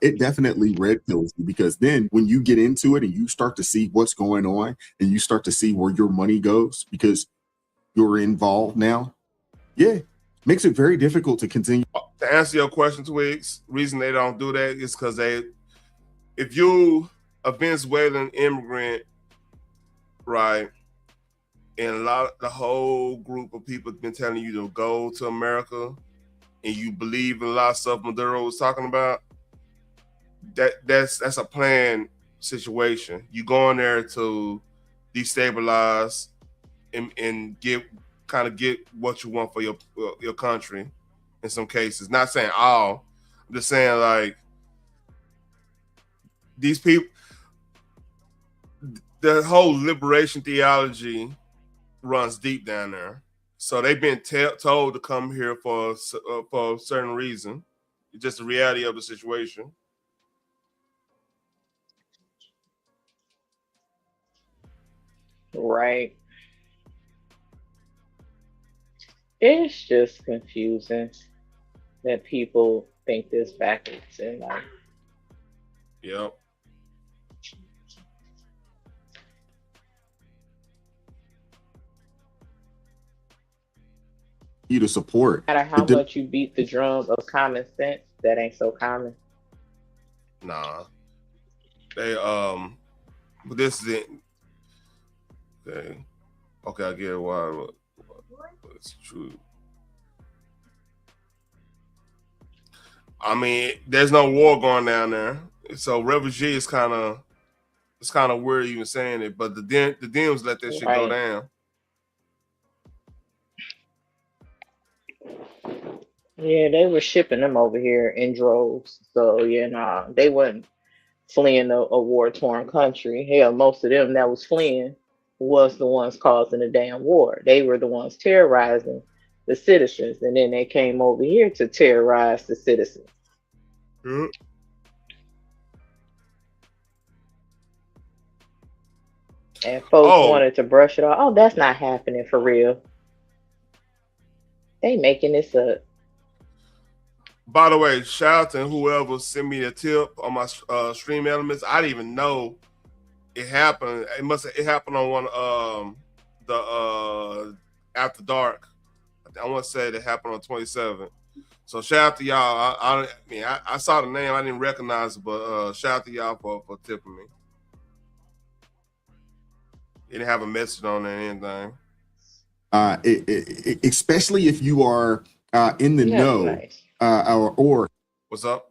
X: it definitely red pills you, because then when you get into it and you start to see what's going on and you start to see where your money goes because you're involved now, makes it very difficult to continue.
E: To answer your question, Twigs, reason they don't do that is because if you a Venezuelan immigrant, right, and the whole group of people have been telling you to go to America, and you believe in a lot of stuff Maduro was talking about, that's a planned situation. You go in there to destabilize and get what you want for your country. In some cases, not saying all, I'm just saying like these people, the whole liberation theology runs deep down there. So they've been told to come here for a certain reason. It's just the reality of the situation.
N: Right. It's just confusing that people think this backwards in life.
E: Yep.
X: you to support.
N: No matter how much you beat the drum of common sense, that ain't so common.
E: Nah, they but this is it. Okay, I get why. It's true. I mean, there's no war going down there, so refugee is kind of weird even saying it. But the Dems let that shit go down.
N: Yeah, they were shipping them over here in droves. So yeah, they wasn't fleeing a war-torn country. Hell, most of them that was fleeing was the ones causing the damn war. They were the ones terrorizing the citizens, and then they came over here to terrorize the citizens.
E: Mm-hmm.
N: And folks wanted to brush it off. Oh, that's not happening for real. They making this up.
E: By the way, shout out to whoever sent me a tip on my Stream Elements. I didn't even know it happened. It happened on one the After Dark. I want to say it happened on 27. So shout out to y'all. I saw the name, I didn't recognize it, but shout out to y'all for tipping me. It didn't have a message on there or anything.
X: Especially if you are in the know.
N: Nice.
X: Or
E: what's up?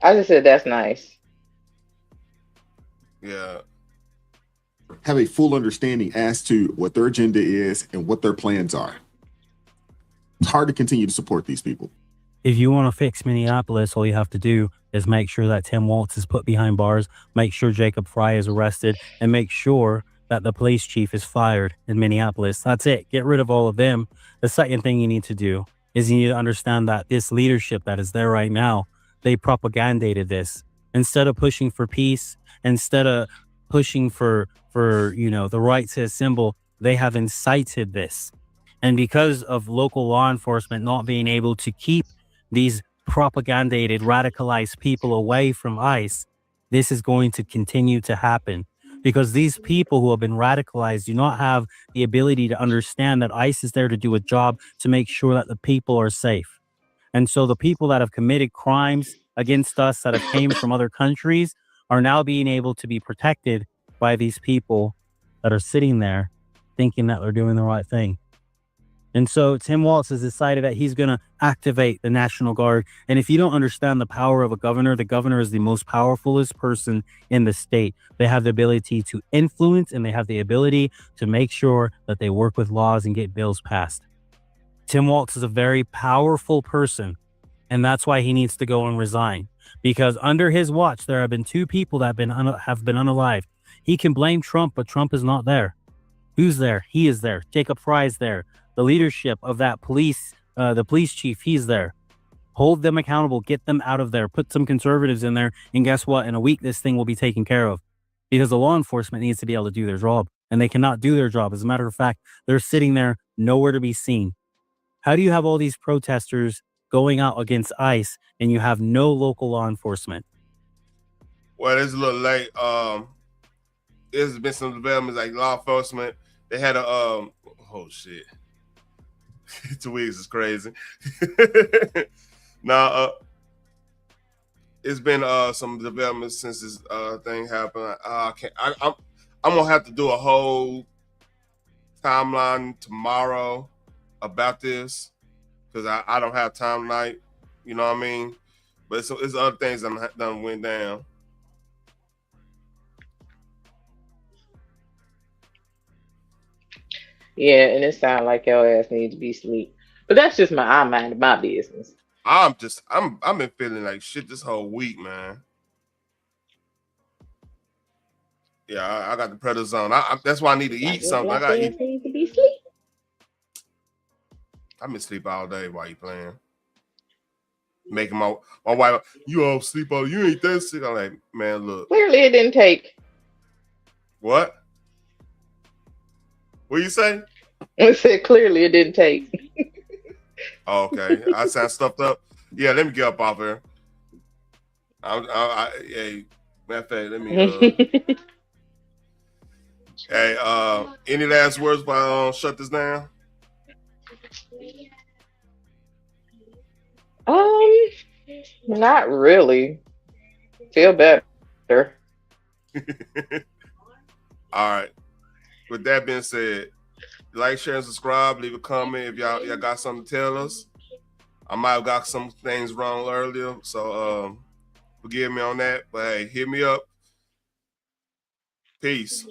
N: I just said that's nice.
E: Yeah.
X: Have a full understanding as to what their agenda is and what their plans are. It's hard to continue to support these people.
P: If you want to fix Minneapolis, all you have to do is make sure that Tim Walz is put behind bars, make sure Jacob Fry is arrested, and make sure that the police chief is fired in Minneapolis. That's it. Get rid of all of them. The second thing you need to do is you need to understand that this leadership that is there right now, they propagandated this. Instead of pushing for peace, instead of pushing for the right to assemble, they have incited this. And because of local law enforcement not being able to keep these propagandated, radicalized people away from ICE, this is going to continue to happen. Because these people who have been radicalized do not have the ability to understand that ICE is there to do a job to make sure that the people are safe. And so the people that have committed crimes against us that have came from other countries are now being able to be protected by these people that are sitting there thinking that they're doing the right thing. And so Tim Walz has decided that he's going to activate the National Guard. And if you don't understand the power of a governor, the governor is the most powerfulest person in the state. They have the ability to influence, and they have the ability to make sure that they work with laws and get bills passed. Tim Walz is a very powerful person, and that's why he needs to go and resign. Because under his watch, there have been 2 people that have been unalived. He can blame Trump, but Trump is not there. Who's there? He is there. Jacob Fry is there. The leadership of that police, the police chief, he's there. Hold them accountable, get them out of there, put some conservatives in there, and guess what? In a week, this thing will be taken care of. Because the law enforcement needs to be able to do their job, and they cannot do their job. As a matter of fact, they're sitting there nowhere to be seen. How do you have all these protesters going out against ICE and you have no local law enforcement?
E: Well, it's a little late. There's been some developments like law enforcement. They had a oh shit. 2 weeks is crazy. Now, it's been some developments since this thing happened. I'm gonna have to do a whole timeline tomorrow about this because I don't have time tonight. You know what I mean? But it's other things that done went down.
N: Yeah, and it sounds like your ass needs to be asleep. But that's just I'm minding my business.
E: I've been feeling like shit this whole week, man. Yeah, I got the prednisone. That's why I need to eat something. I gotta eat.
N: Need to be asleep.
E: I've been sleep all day while you playing. Making my wife, you all sleep all, you ain't that sick. I'm like, man, look.
N: Clearly it didn't take.
E: What? What you say?
N: I said clearly it didn't take.
E: Oh, okay. I sound stuffed up. Yeah, let me get up off here. Hey, matter of fact, let me Hey, any last words before I shut this down?
N: Not really. Feel better.
E: All right. With that being said, like, share, and subscribe. Leave a comment if y'all got something to tell us. I might have got some things wrong earlier, so forgive me on that. But hey, hit me up. Peace.